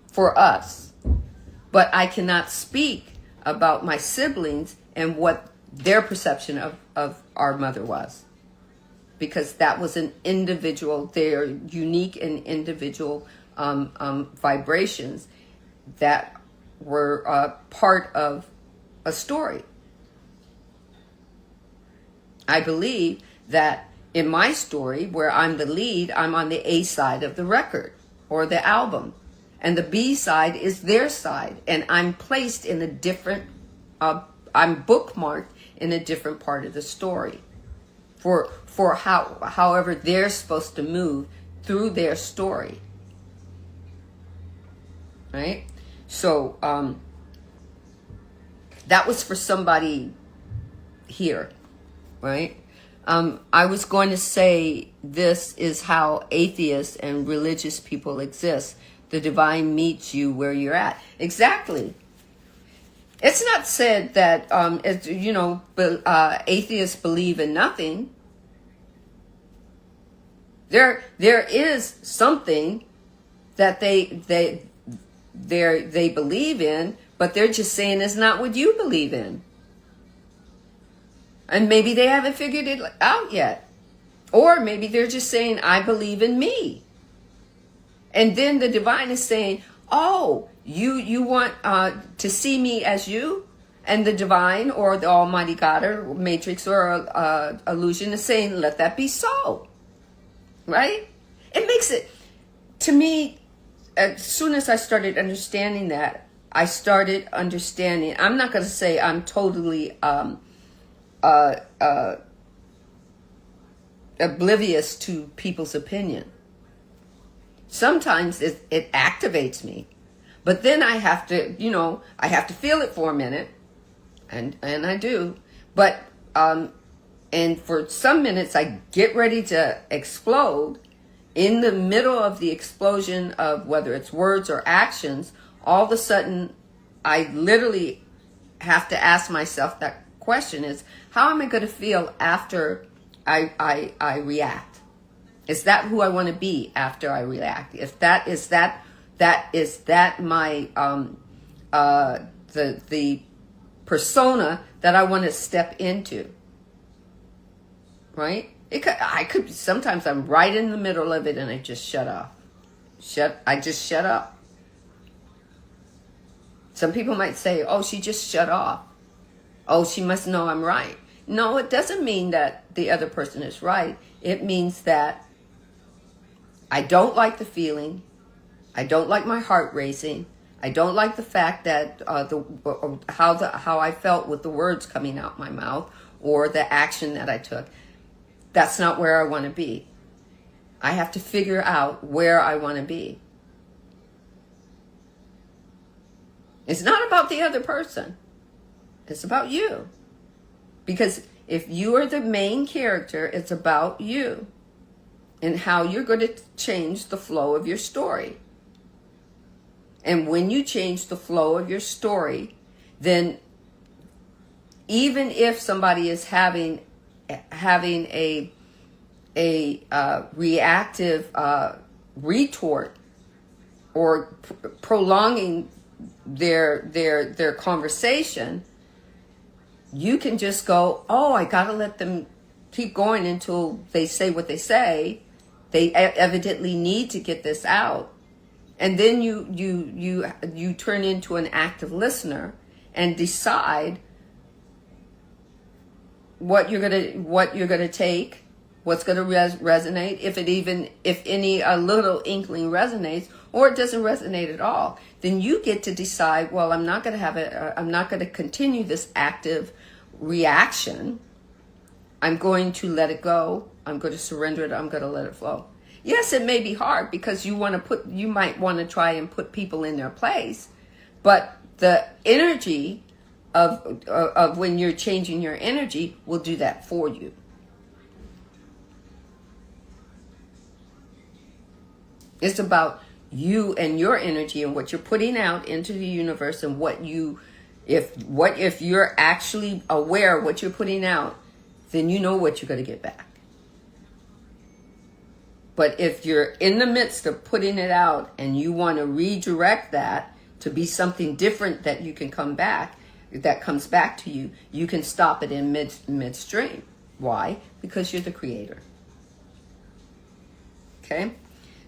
for us. But I cannot speak about my siblings and what their perception of our mother was. Because that was an individual, their unique and individual vibrations that were part of a story. I believe that in my story, where I'm the lead, I'm on the A side of the record or the album. And the B side is their side. And I'm placed in a different, I'm bookmarked in a different part of the story. For however they're supposed to move through their story. Right? So that was for somebody here. Right? I was going to say this is how atheists and religious people exist. The divine meets you where you're at. Exactly. It's not said that, atheists believe in nothing. There is something that they believe in, but they're just saying it's not what you believe in. And maybe they haven't figured it out yet. Or maybe they're just saying, I believe in me. And then the divine is saying, oh, you want to see me as you? And the divine or the almighty God or matrix or illusion is saying, let that be so. Right? It makes it, to me, as soon as I started understanding that, I started understanding, I'm not going to say I'm totally oblivious to people's opinion. Sometimes it activates me. But then I have to, I have to feel it for a minute. And I do. But, and for some minutes I get ready to explode. In the middle of the explosion of whether it's words or actions, all of a sudden I literally have to ask myself that question is, how am I going to feel after I react? Is that who I want to be after I react? If that is my the persona that I want to step into, right? I could sometimes I'm right in the middle of it and I just shut off. I just shut up. Some people might say, "Oh, she just shut off. Oh, she must know I'm right." No, it doesn't mean that the other person is right. It means that I don't like the feeling. I don't like my heart racing. I don't like the fact that how I felt with the words coming out my mouth or the action that I took. That's not where I want to be. I have to figure out where I want to be. It's not about the other person. It's about you. Because if you are the main character, it's about you and how you're going to change the flow of your story. And when you change the flow of your story, then even if somebody is having a reactive retort or prolonging their conversation, you can just go, oh, I gotta let them keep going until they say what they say. They evidently need to get this out. And then you turn into an active listener and decide what you're gonna take, what's gonna resonate, if any a little inkling resonates, or it doesn't resonate at all, then you get to decide, well, I'm not going to have it. I'm not going to continue this active reaction. I'm going to let it go. I'm going to surrender it. I'm going to let it flow. Yes, it may be hard because you might want to try and put people in their place, but the energy of when you're changing your energy will do that for you. It's about you and your energy and what you're putting out into the universe, and if you're actually aware of what you're putting out, then you know what you're going to get back. But if you're in the midst of putting it out and you want to redirect that to be something different that you can come back, that comes back to you, you can stop it in midstream. Why? Because you're the creator. Okay?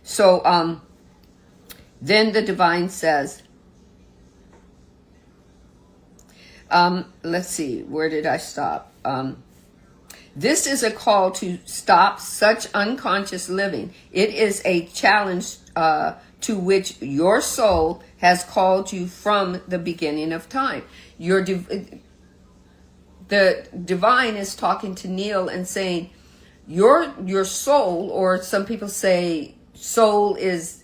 So then the divine says, let's see, where did I stop? This is a call to stop such unconscious living. It is a challenge to which your soul has called you from the beginning of time. The divine is talking to Neal and saying, your soul, or some people say soul is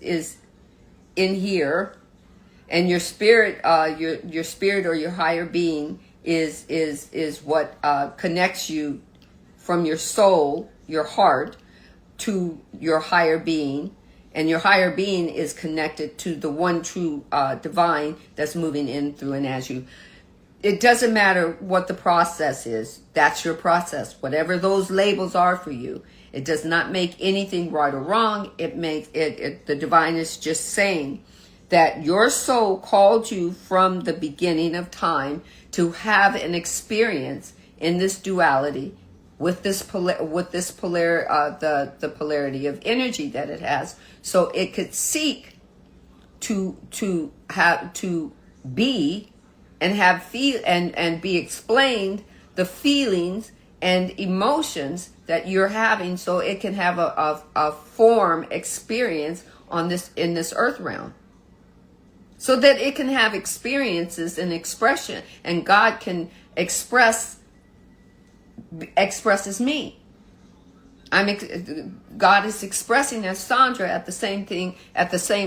in here, and your spirit, your spirit or your higher being is what connects you from your soul, your heart, to your higher being. And your higher being is connected to the one true divine that's moving in, through, and as you. It doesn't matter what the process is. That's your process. Whatever those labels are for you. It does not make anything right or wrong. It makes the divine is just saying that your soul called you from the beginning of time to have an experience in this duality, with the polarity of energy that it has, so it could seek to be and have feel and be explained the feelings and emotions that you're having, so it can have a form experience in this earth realm, so that it can have experiences and expression, and God can expresses me. God is expressing as Sandra at the same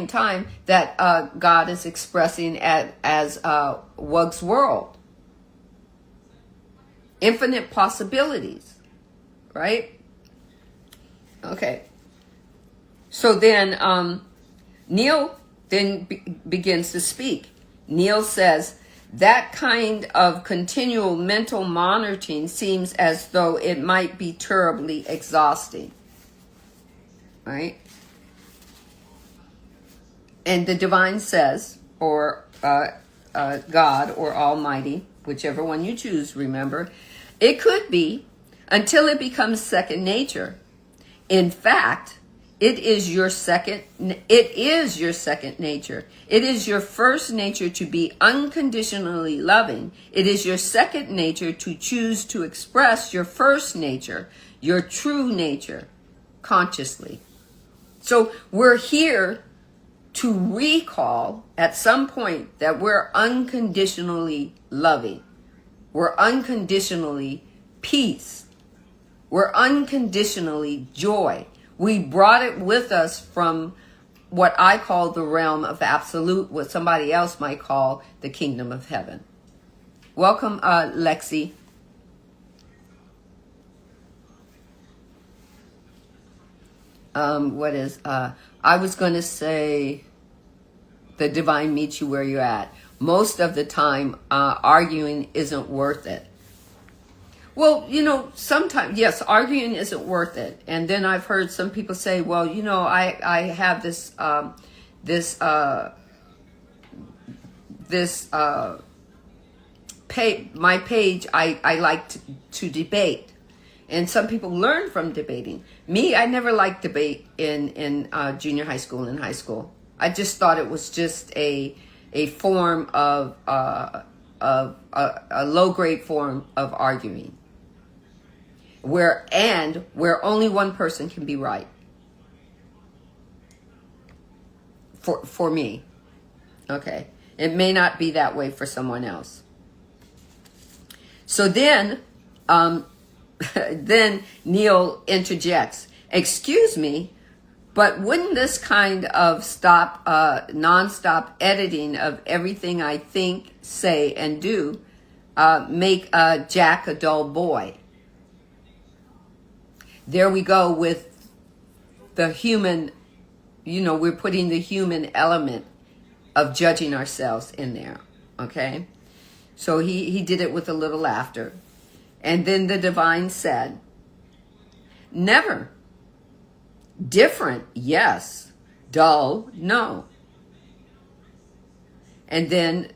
time that God is expressing as Wug's world. Infinite possibilities, right? Okay. So then Neal then begins to speak. Neal says, that kind of continual mental monitoring seems as though it might be terribly exhausting. Right? And the divine says, or God or Almighty, whichever one you choose, remember, it could be, until it becomes second nature. In fact, it is your second nature. It is your first nature to be unconditionally loving. It is your second nature to choose to express your first nature, your true nature, consciously. So we're here to recall at some point that we're unconditionally loving. We're unconditionally peace. We're unconditionally joy. We brought it with us from what I call the realm of absolute, what somebody else might call the kingdom of heaven. Welcome, Lexi. I was going to say the divine meets you where you're at. Most of the time, arguing isn't worth it. Well, sometimes, yes, arguing isn't worth it. And then I've heard some people say, well, I have my page, I like to debate. And some people learn from debating. Me, I never liked debate in junior high school and high school. I just thought it was just a form of a low-grade form of arguing. Where only one person can be right. for me. Okay. It may not be that way for someone else. So then, then Neal interjects, excuse me, but wouldn't this kind of nonstop editing of everything I think, say, and do make Jack a dull boy? There we go with the human, we're putting the human element of judging ourselves in there, okay? So he did it with a little laughter. And then the divine said, never. Different, yes. Dull, no. And then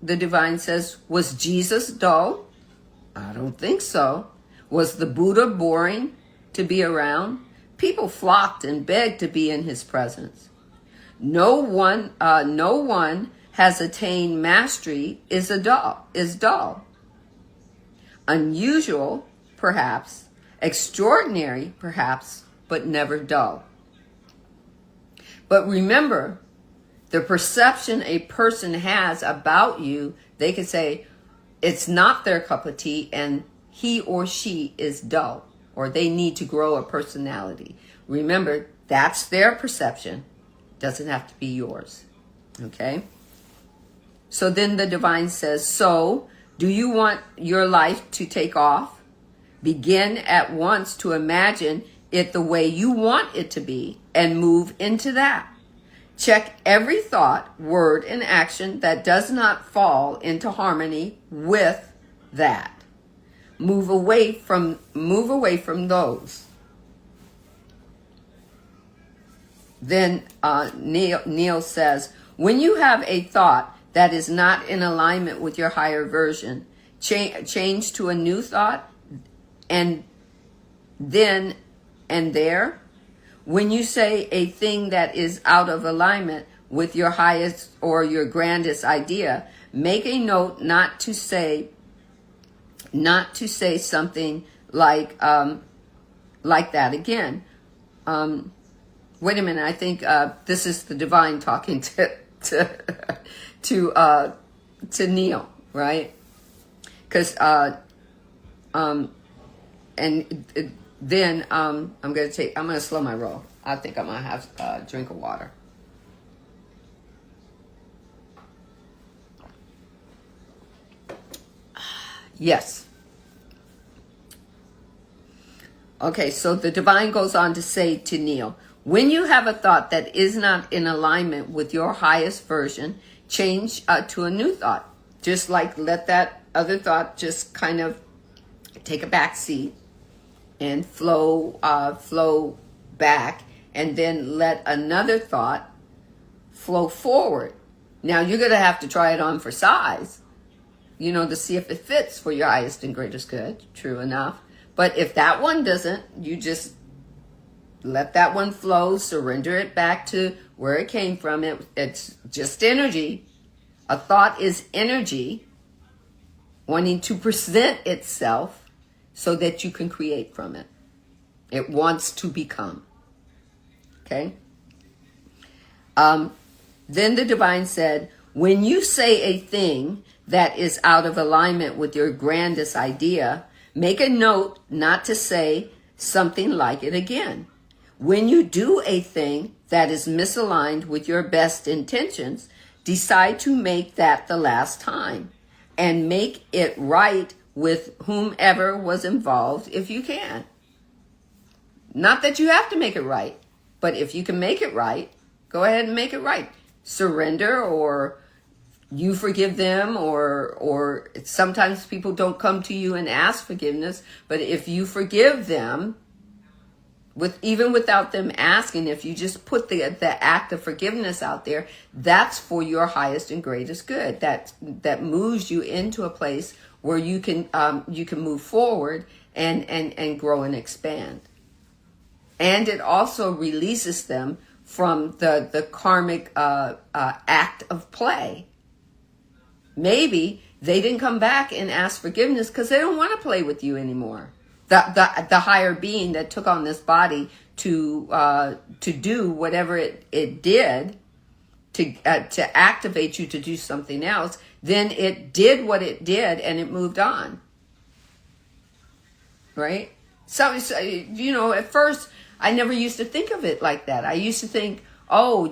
the divine says, was Jesus dull? I don't think so. Was the Buddha boring to be around? People flocked and begged to be in his presence. No one has attained mastery is dull. Unusual, perhaps. Extraordinary, perhaps, but never dull. But remember, the perception a person has about you, they could say it's not their cup of tea and he or she is dull, or they need to grow a personality. Remember, that's their perception. Doesn't have to be yours. Okay? So then the divine says, so do you want your life to take off? Begin at once to imagine it the way you want it to be and move into that. Check every thought, word, and action that does not fall into harmony with that. Move away from those. Then Neal says, when you have a thought that is not in alignment with your higher version, change to a new thought, and then and there. When you say a thing that is out of alignment with your highest or your grandest idea, make a note not to say something like that again. Wait a minute, I think this is the divine talking to Neal, right? Because then I'm gonna slow my roll. I think I'm gonna have a drink of water. Yes. Okay, so the divine goes on to say to Neal, when you have a thought that is not in alignment with your highest version, change to a new thought. Just like let that other thought just kind of take a back seat and flow back, and then let another thought flow forward. Now you're going to have to try it on for size, to see if it fits for your highest and greatest good. True enough. But if that one doesn't, you just let that one flow, surrender it back to where it came from. It's just energy. A thought is energy wanting to present itself so that you can create from it. It wants to become. Okay? Then the divine said, when you say a thing that is out of alignment with your grandest idea, make a note not to say something like it again. When you do a thing that is misaligned with your best intentions, decide to make that the last time and make it right with whomever was involved if you can. Not that you have to make it right, but if you can make it right, go ahead and make it right. Surrender, or you forgive them, or sometimes people don't come to you and ask forgiveness, but if you forgive them, even without them asking, if you just put the act of forgiveness out there, that's for your highest and greatest good. That moves you into a place where you can move forward and grow and expand. And it also releases them from the karmic act of play. Maybe they didn't come back and ask forgiveness because they don't want to play with you anymore. The higher being that took on this body to do whatever it did, to activate you to do something else, then it did what it did and it moved on. Right? So at first I never used to think of it like that. I used to think, oh,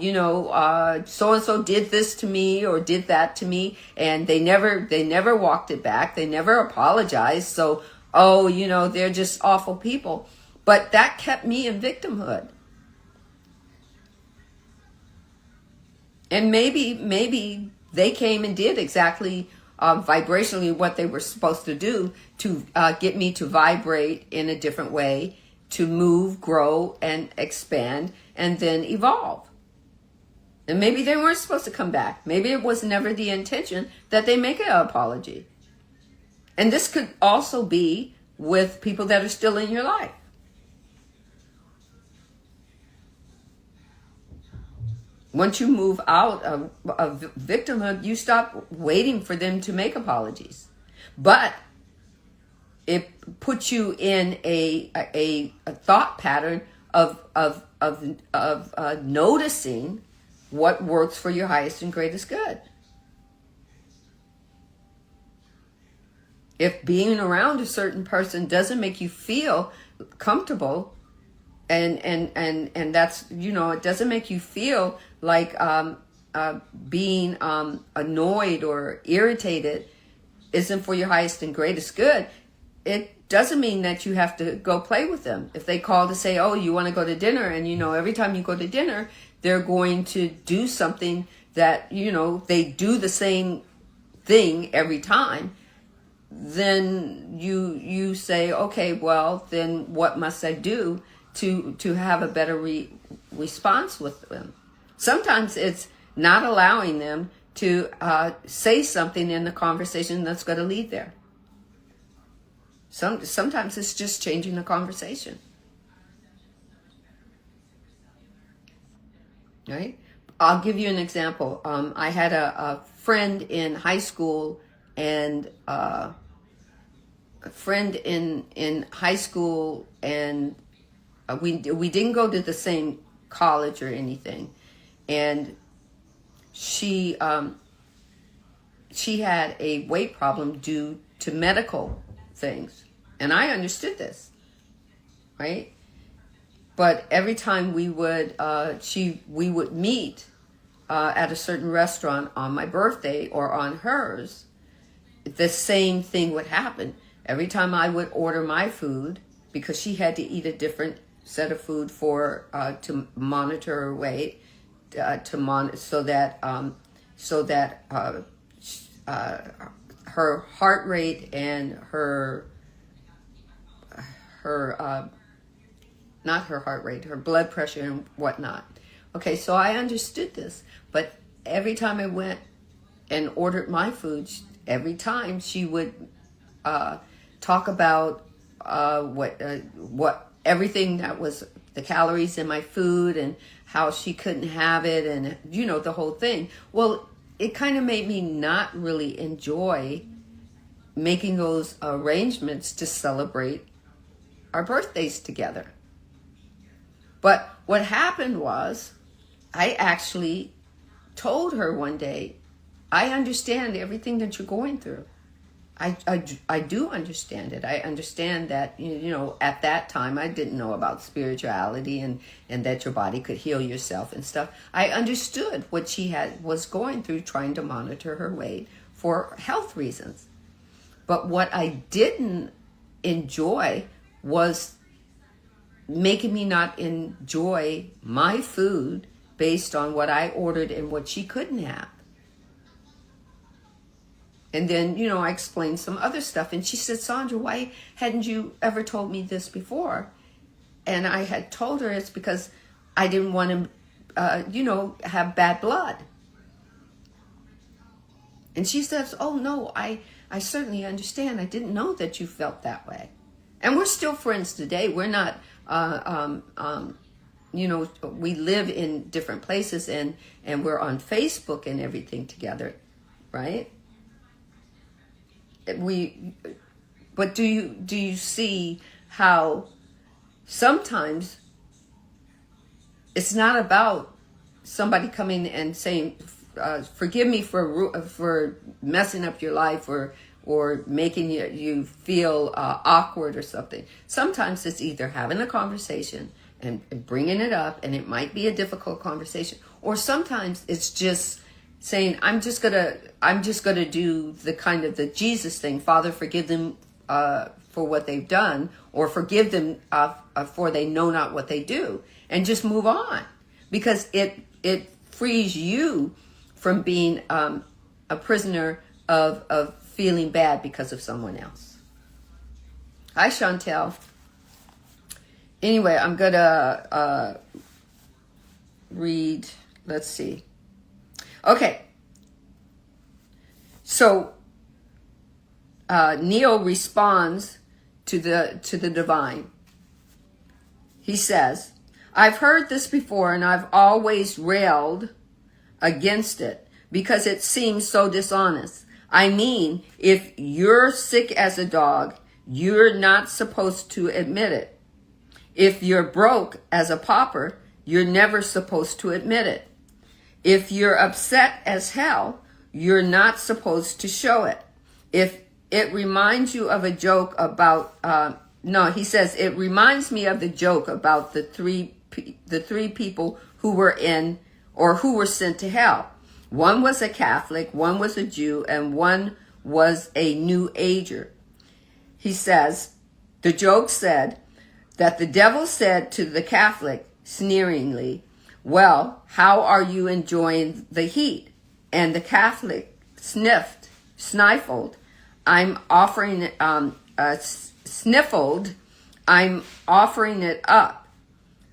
so-and-so did this to me or did that to me, and they never walked it back. They never apologized. So, they're just awful people. But that kept me in victimhood. And maybe they came and did exactly vibrationally what they were supposed to do to get me to vibrate in a different way, to move, grow, and expand, and then evolve. And maybe they weren't supposed to come back. Maybe it was never the intention that they make an apology. And this could also be with people that are still in your life. Once you move out of victimhood, you stop waiting for them to make apologies. But it puts you in a thought pattern of noticing what works for your highest and greatest good. If being around a certain person doesn't make you feel comfortable, and that's, it doesn't make you feel like being annoyed or irritated isn't for your highest and greatest good, it doesn't mean that you have to go play with them. If they call to say, oh, you want to go to dinner, and every time you go to dinner, they're going to do something that, they do the same thing every time, then you say, okay, well, then what must I do to have a better response with them? Sometimes it's not allowing them to say something in the conversation that's going to lead there. Sometimes it's just changing the conversation. Right? I'll give you an example. I had a friend in high school, and we didn't go to the same college or anything, and she had a weight problem due to medical things, and I understood this, right? But every time we would meet at a certain restaurant on my birthday or on hers, the same thing would happen. Every time I would order my food, because she had to eat a different set of food to monitor her weight, so that her heart rate and her not her heart rate, her blood pressure and whatnot. Okay, so I understood this, but every time I went and ordered my food, every time she would talk about what everything that was the calories in my food and how she couldn't have it, and the whole thing. Well, it kind of made me not really enjoy making those arrangements to celebrate our birthdays together. But what happened was, I actually told her one day, I understand everything that you're going through. I do understand it. I understand that, at that time, I didn't know about spirituality and that your body could heal yourself and stuff. I understood what she was going through, trying to monitor her weight for health reasons. But what I didn't enjoy was making me not enjoy my food based on what I ordered and what she couldn't have. And then, I explained some other stuff. And she said, Sandra, why hadn't you ever told me this before? And I had told her it's because I didn't want to, have bad blood. And she says, oh, no, I certainly understand. I didn't know that you felt that way. And we're still friends today. We're not, we live in different places and we're on Facebook and everything together, right? But do you see how sometimes it's not about somebody coming and saying, forgive me for messing up your life or making you feel awkward or something. Sometimes it's either having a conversation and bringing it up, and it might be a difficult conversation, or sometimes it's just saying, I'm just gonna do the Jesus thing. Father, forgive them for what they've done, or forgive them for they know not what they do, and just move on, because it frees you from being a prisoner of feeling bad because of someone else. Hi, Chantel. Anyway, I'm gonna read. Let's see. Okay. So Neal responds to the divine. He says, I've heard this before, and I've always railed against it because it seems so dishonest. I mean, if you're sick as a dog, you're not supposed to admit it. If you're broke as a pauper, you're never supposed to admit it. If you're upset as hell, you're not supposed to show it. If it reminds you of a joke about, he says, it reminds me of the joke about the three people who were sent to hell. One was a Catholic, one was a Jew, and one was a New Ager. He says, the joke said that the devil said to the Catholic sneeringly, well, how are you enjoying the heat? And the Catholic sniffled, I'm offering it up.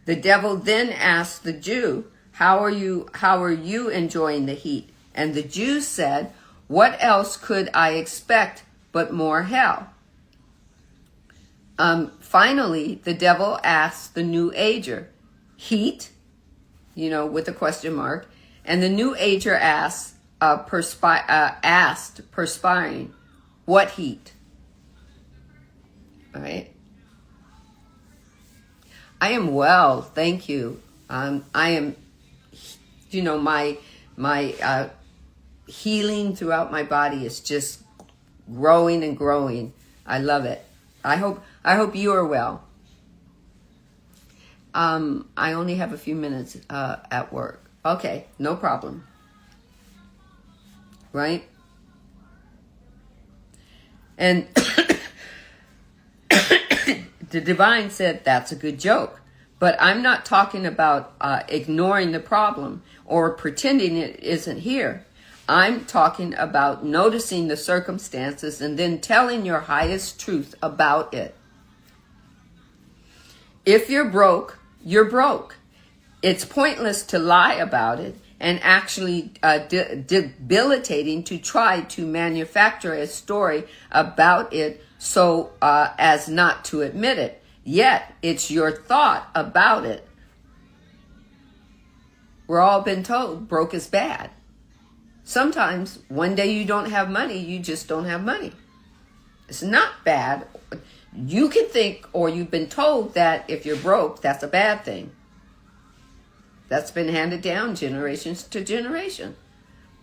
The devil then asked the Jew, how are you enjoying the heat? And the Jew said, what else could I expect but more hell? Finally, the devil asked the New Ager, heat, with a question mark, and the New Ager asked perspiring, what heat? All right. I am well, thank you. I am, my healing throughout my body is just growing and growing. I love it. I hope you are well. I only have a few minutes at work. Okay, no problem. Right? And the divine said, that's a good joke. But I'm not talking about ignoring the problem or pretending it isn't here. I'm talking about noticing the circumstances and then telling your highest truth about it. If you're broke, you're broke. It's pointless to lie about it, and actually debilitating to try to manufacture a story about it so as not to admit it. Yet, it's your thought about it. We're all been told broke is bad. Sometimes one day you don't have money, you just don't have money. It's not bad. You can think, or you've been told that if you're broke, that's a bad thing. That's been handed down generations to generation.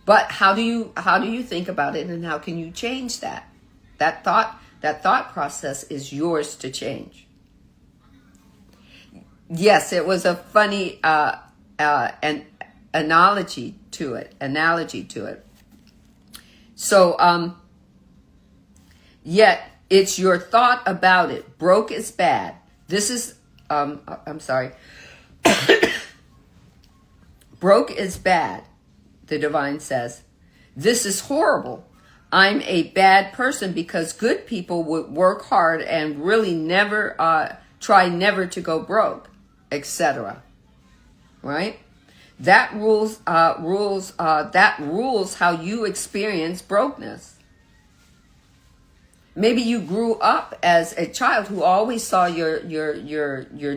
But how do you think about it, and how can you change that? That thought process is yours to change. Yes, it was a funny an analogy to it. So yet it's your thought about it. Broke is bad. This is I'm sorry. Broke is bad, the divine says. This is horrible. I'm a bad person because good people would work hard and really never try never to go broke, etc. Right? That rules how you experience brokenness. Maybe you grew up as a child who always saw your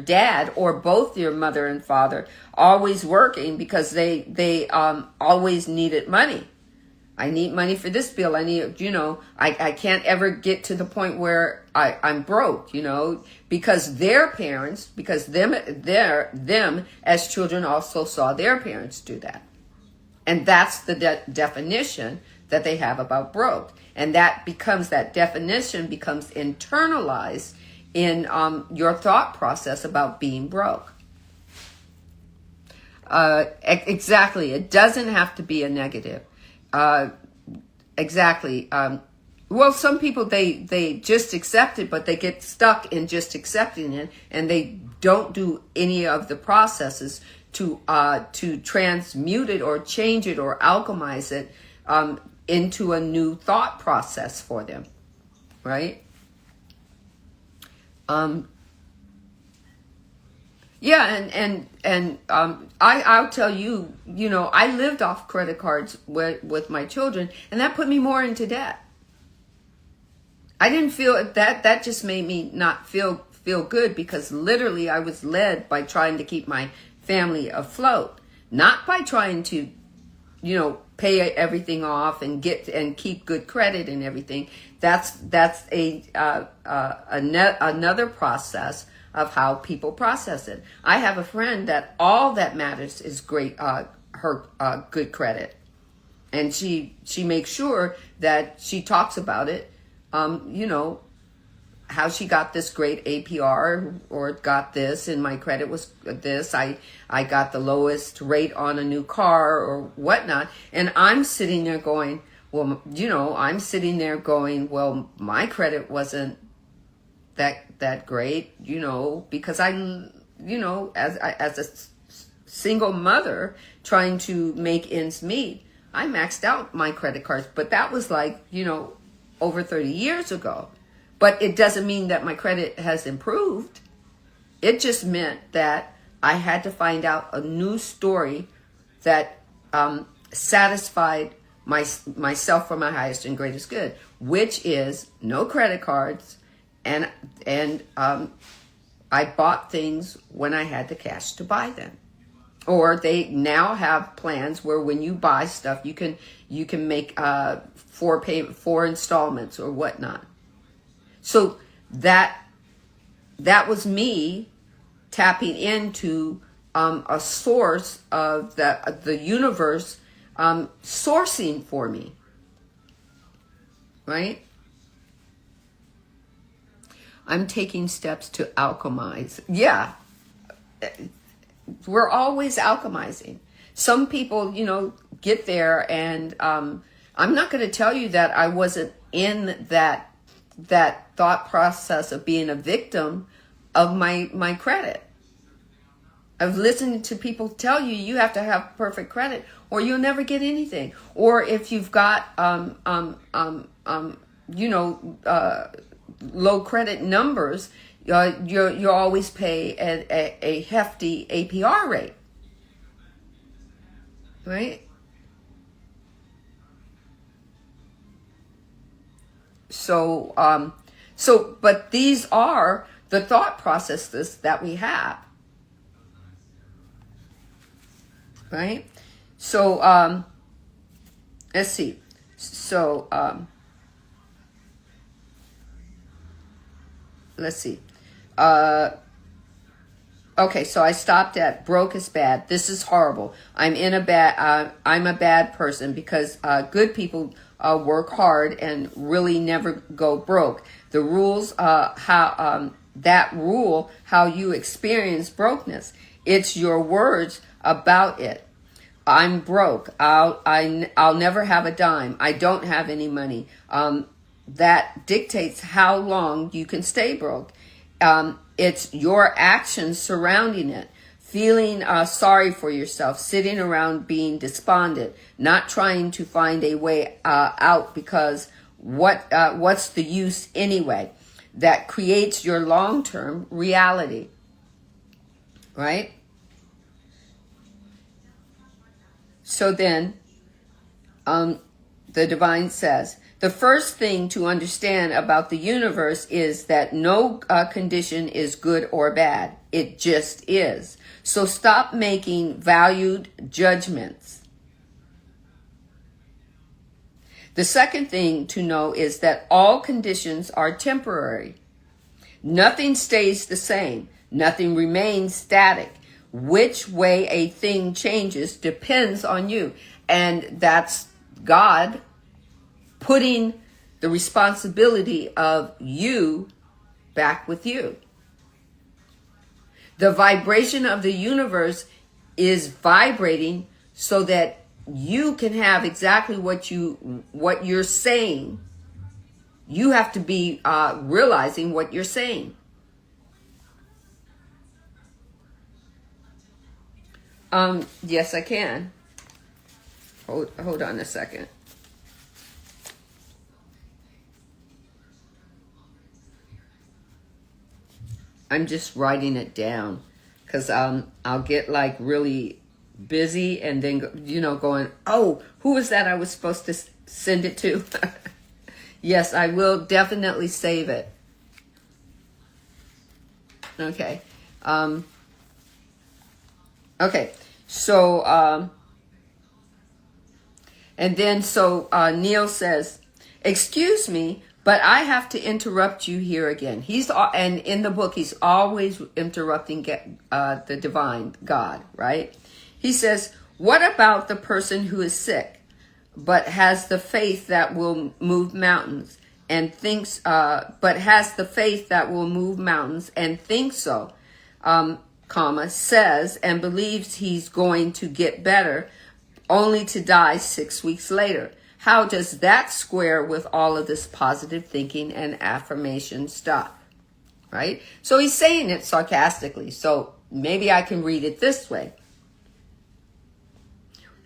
dad, or both your mother and father, always working because they always needed money. I need money for this bill. I need, I can't ever get to the point where I'm broke, because their parents, because them as children also saw their parents do that. And that's the definition that they have about broke. And that definition becomes internalized in your thought process about being broke. Exactly. It doesn't have to be a negative. Exactly. Well, some people, they just accept it, but they get stuck in just accepting it, and they don't do any of the processes to transmute it or change it or alchemize it into a new thought process for them, right? Yeah, and I'll tell you, I lived off credit cards with my children, and that put me more into debt. I didn't feel that just made me not feel good, because literally I was led by trying to keep my family afloat, not by trying to, pay everything off and keep good credit and everything. That's another process of how people process it. I have a friend that all that matters is her good credit, and she makes sure that she talks about it. How she got this great APR or got this, and my credit was this. I got the lowest rate on a new car or whatnot, and I'm sitting there going, well, my credit wasn't that great, because I, as a single mother trying to make ends meet, I maxed out my credit cards, but that was over 30 years ago. But it doesn't mean that my credit has improved. It just meant that I had to find out a new story that satisfied myself for my highest and greatest good, which is no credit cards, and I bought things when I had the cash to buy them. Or they now have plans where when you buy stuff, you can make 4 installments or whatnot. So that was me tapping into a source of the universe sourcing for me, right? I'm taking steps to alchemize. Yeah, we're always alchemizing. Some people, get there, and I'm not going to tell you that I wasn't in that thought process of being a victim of my credit. I've listened to people tell you have to have perfect credit or you'll never get anything. Or if you've got low credit numbers, you always pay a hefty APR rate, right? So, but these are the thought processes that we have, right? So, let's see. So, let's see. Okay, so I stopped at broke is bad. This is horrible. I'm a bad person because good people work hard and really never go broke. The rules, how you experience brokenness. It's your words about it. I'm broke. I'll never have a dime. I don't have any money. That dictates how long you can stay broke. It's your actions surrounding it. Feeling sorry for yourself, sitting around being despondent, not trying to find a way out because what's the use anyway? That creates your long-term reality, right? So then, the divine says, the first thing to understand about the universe is that no condition is good or bad. It just is. So stop making valued judgments. The second thing to know is that all conditions are temporary. Nothing stays the same. Nothing remains static. Which way a thing changes depends on you. And that's God putting the responsibility of you back with you. The vibration of the universe is vibrating so that you can have exactly what you're saying. You have to be realizing what you're saying. Yes, I can. Hold on a second. I'm just writing it down because I'll get like really busy and then, going, oh, who was that I was supposed to send it to? Yes, I will definitely save it. Okay. Okay. So, and then Neal says, excuse me, but I have to interrupt you here again. And in the book, he's always interrupting the divine God, right? He says, what about the person who is sick, but has the faith that will move mountains and thinks, so, says and believes he's going to get better only to die 6 weeks later. How does that square with all of this positive thinking and affirmation stuff? Right? So he's saying it sarcastically. So maybe I can read it this way.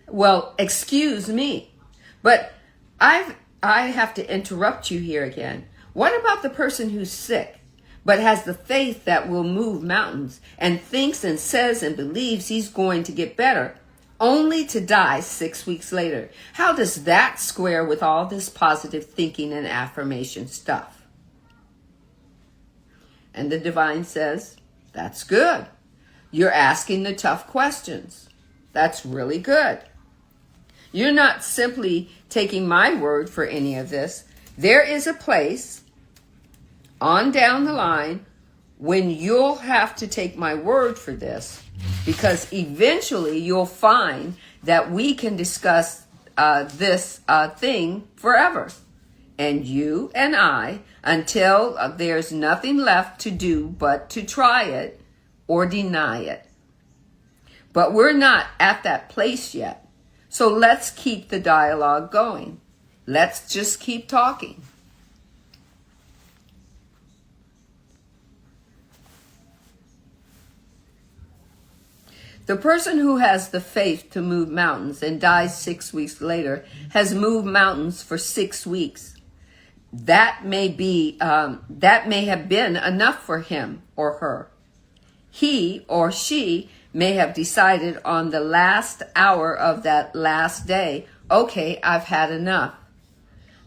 Well, excuse me, but I have to interrupt you here again. What about the person who's sick, but has the faith that will move mountains and thinks and says and believes he's going to get better, only to die 6 weeks later? How does that square with all this positive thinking and affirmation stuff? And the divine says, that's good. You're asking the tough questions. That's really good. You're not simply taking my word for any of this. There is a place on down the line when you'll have to take my word for this, because eventually you'll find that we can discuss this thing forever. And you and I, until there's nothing left to do but to try it or deny it. But we're not at that place yet. So let's keep the dialogue going. Let's just keep talking. The person who has the faith to move mountains and dies 6 weeks later has moved mountains for 6 weeks. That may have been enough for him or her. He or she may have decided on the last hour of that last day, okay, I've had enough.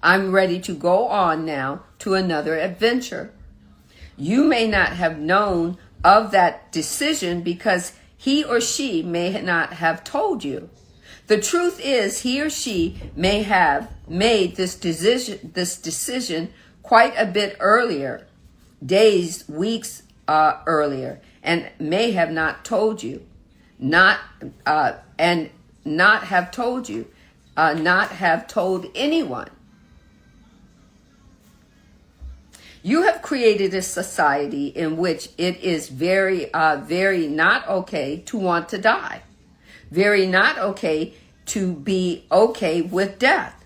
I'm ready to go on now to another adventure. You may not have known of that decision because he or she may not have told you. The truth is, he or she may have made this decision quite a bit earlier, days, weeks earlier, and may have not told you, not have told anyone. You have created a society in which it is very not okay to want to die. Very not okay to be okay with death.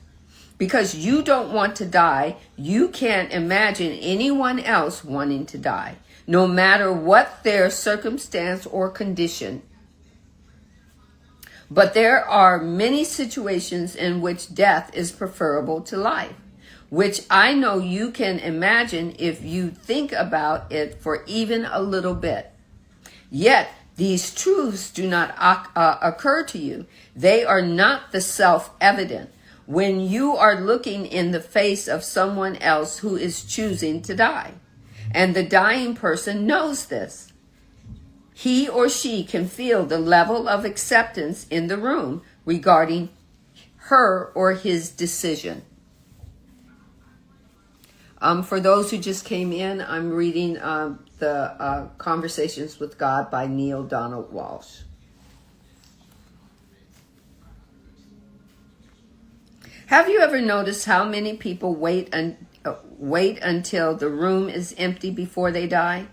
Because you don't want to die, you can't imagine anyone else wanting to die, no matter what their circumstance or condition. But there are many situations in which death is preferable to life, which I know you can imagine if you think about it for even a little bit. Yet, these truths do not occur to you. They are not the self-evident when you are looking in the face of someone else who is choosing to die. And the dying person knows this. He or she can feel the level of acceptance in the room regarding her or his decision. For those who just came in, I'm reading the Conversations with God by Neal Donald Walsch. Have you ever noticed how many people wait until the room is empty before they die?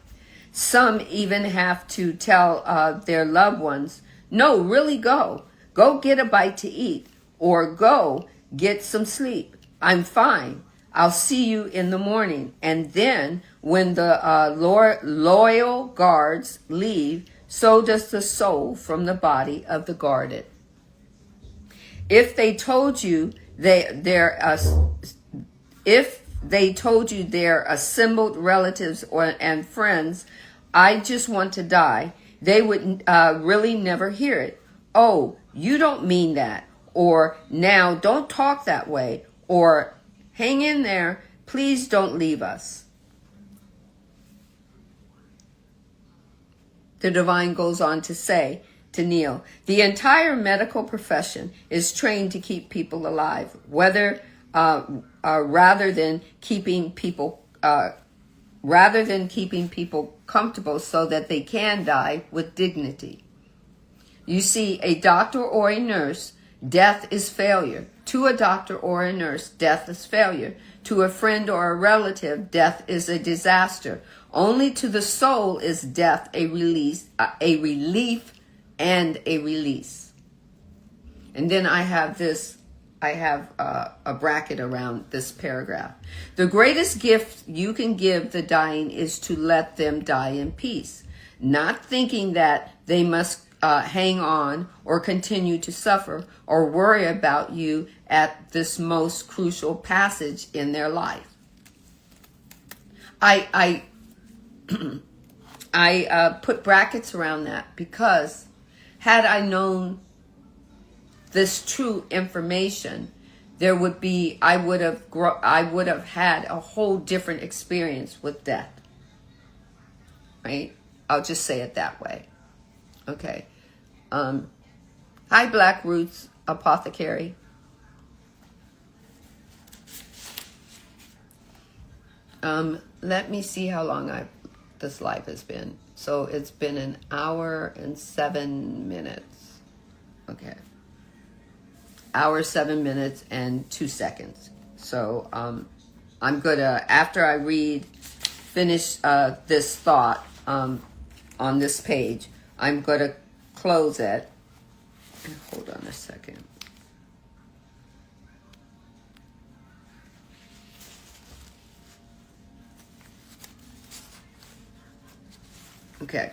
Some even have to tell their loved ones, no, really go. Go get a bite to eat, or go get some sleep. I'm fine. I'll see you in the morning. And then when the loyal guards leave, so does the soul from the body of the guarded. If they told you their assembled relatives and friends, I just want to die, they would really never hear it. Oh, you don't mean that. Or, now don't talk that way. Or, hang in there, please don't leave us. The divine goes on to say to Neal, the entire medical profession is trained to keep people alive, rather than keeping people comfortable so that they can die with dignity. You see, a doctor or a nurse, death is failure. To a doctor or a nurse, death is failure. To a friend or a relative, death is a disaster. Only to the soul is death a relief and a release. And then I have a bracket around this paragraph. The greatest gift you can give the dying is to let them die in peace, not thinking that they must hang on or continue to suffer or worry about you at this most crucial passage in their life. I put brackets around that because had I known this true information, I would have had a whole different experience with death. Right? I'll just say it that way. Okay. Hi, Black Roots Apothecary. Let me see how long this live has been. So it's been 1 hour and 7 minutes. Okay. 1 hour, 7 minutes, and 2 seconds. So I'm gonna, after I finish this thought on this page, I'm gonna close it. Hold on a second. Okay.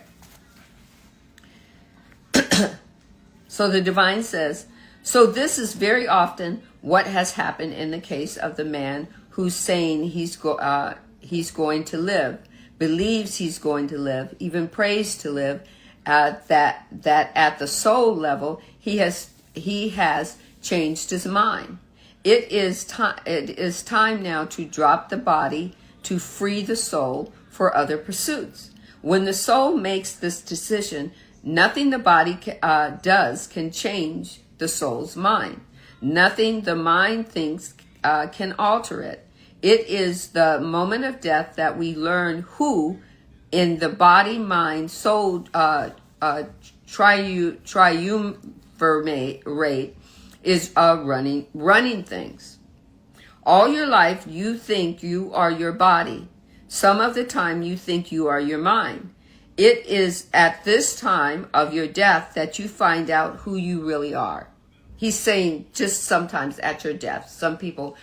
So the divine says, so this is very often what has happened in the case of the man who's saying he's going to live, believes he's going to live, even prays to live, that at the soul level he has changed his mind. It is time now to drop the body, to free the soul for other pursuits. When the soul makes this decision, nothing the body does can change the soul's mind. Nothing the mind thinks can alter it. It is the moment of death that we learn who, in the body, mind, soul triumvirate, is running things. All your life you think you are your body. Some of the time you think you are your mind. It is at this time of your death that you find out who you really are. He's saying just sometimes at your death. Some people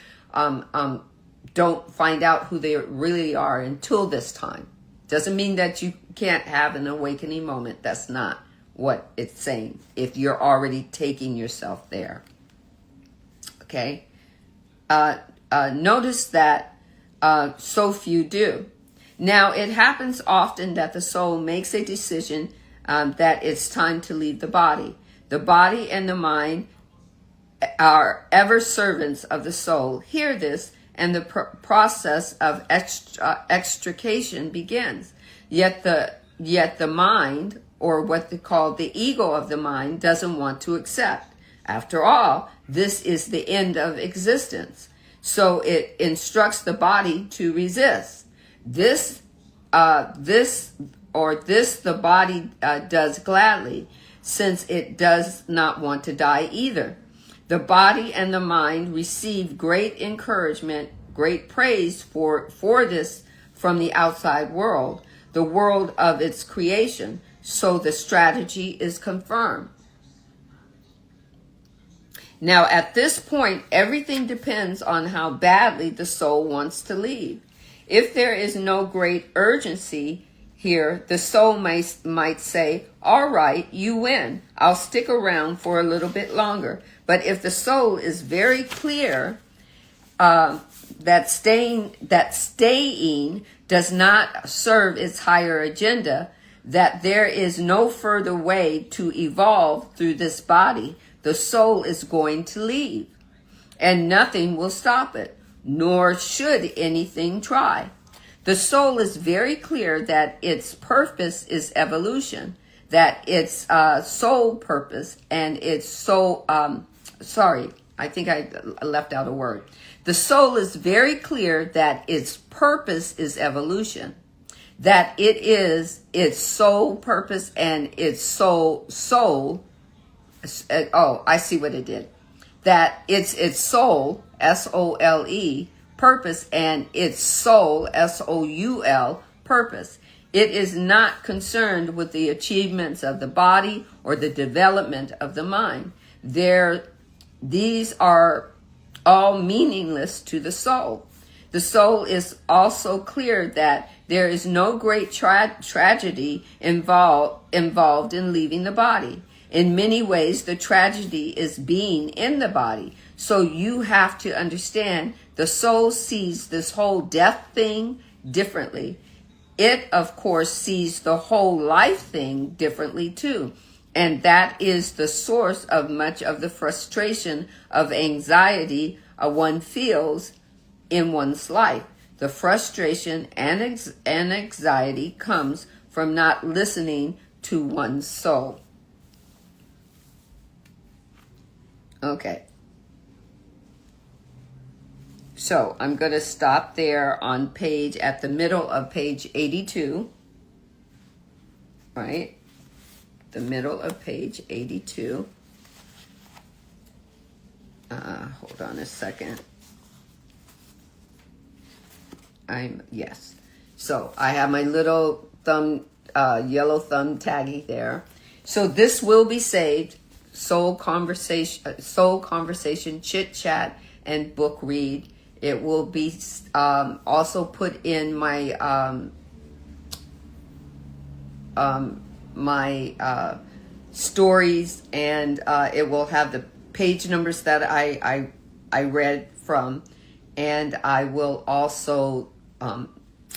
don't find out who they really are until this time. Doesn't mean that you can't have an awakening moment. That's not what it's saying if you're already taking yourself there. Okay? Notice that so few do. Now, it happens often that the soul makes a decision that it's time to leave the body. The body and the mind are ever servants of the soul. Hear this, and the process of extrication begins. Yet the mind, or what they call the ego of the mind, doesn't want to accept. After all, this is the end of existence. So it instructs the body to resist. This the body does gladly, since it does not want to die either. The body and the mind receive great encouragement, great praise for this from the outside world, the world of its creation. So the strategy is confirmed. Now, at this point, everything depends on how badly the soul wants to leave. If there is no great urgency here, the soul might say, all right, you win. I'll stick around for a little bit longer. But if the soul is very clear that staying does not serve its higher agenda, that there is no further way to evolve through this body, the soul is going to leave, and nothing will stop it, nor should anything try. The soul is very clear that its purpose is evolution, that its soul purpose and its soul, I think I left out a word. The soul is very clear that its purpose is evolution, that it is its soul purpose and its soul, I see what it did. That it's its soul, S-O-L-E, purpose, and its soul, S-O-U-L, purpose. It is not concerned with the achievements of the body or the development of the mind. These are all meaningless to the soul. The soul is also clear that there is no great tragedy involved in leaving the body. In many ways, the tragedy is being in the body. So you have to understand the soul sees this whole death thing differently. It, of course, sees the whole life thing differently too. And that is the source of much of the frustration of anxiety one feels in one's life. The frustration and anxiety comes from not listening to one's soul. Okay. So I'm going to stop there on at the middle of page 82. Right? The middle of page 82. Hold on a second. Yes. So I have my little yellow thumb taggy there. So this will be saved. Soul conversation, chit chat, and book read. It will be also put in my my stories, and it will have the page numbers that I read from, and I will also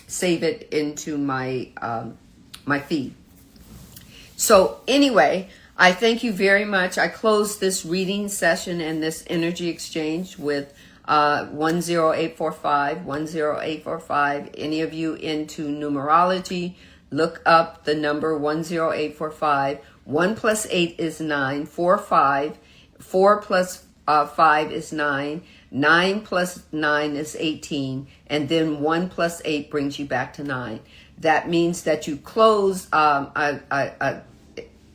save it into my my feed. So anyway, I thank you very much. I close this reading session and this energy exchange with 10845, 10845. Any of you into numerology, look up the number 10845. 1 plus 8 is 9. 4 plus 5 is 9. 9 plus 9 is 18. And then 1 plus 8 brings you back to 9. That means that you close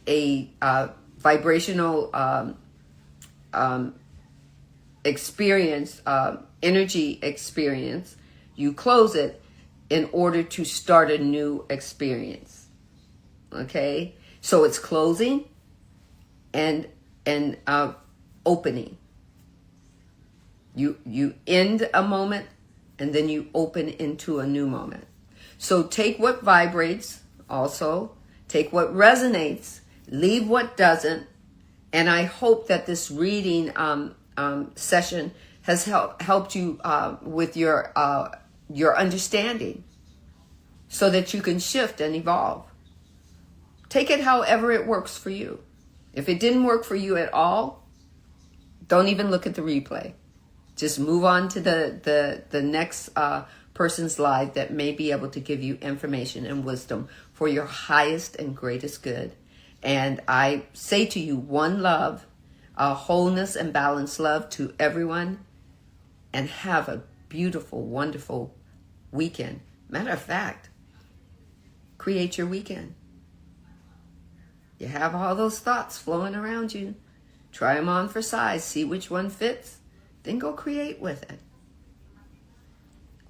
a vibrational experience, energy experience. You close it in order to start a new experience. Okay, so it's closing and opening. You end a moment and then you open into a new moment. So take what vibrates, also take what resonates, leave what doesn't, and I hope that this reading session has helped you with your understanding, so that you can shift and evolve. Take it however it works for you. If it didn't work for you at all, don't even look at the replay. Just move on to the next person's life that may be able to give you information and wisdom for your highest and greatest good. And I say to you, one love, wholeness and balanced love to everyone. and have a beautiful, wonderful weekend. Matter of fact, create your weekend. You have all those thoughts flowing around you. Try them on for size. See which one fits. Then go create with it.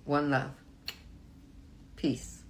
One love. Peace.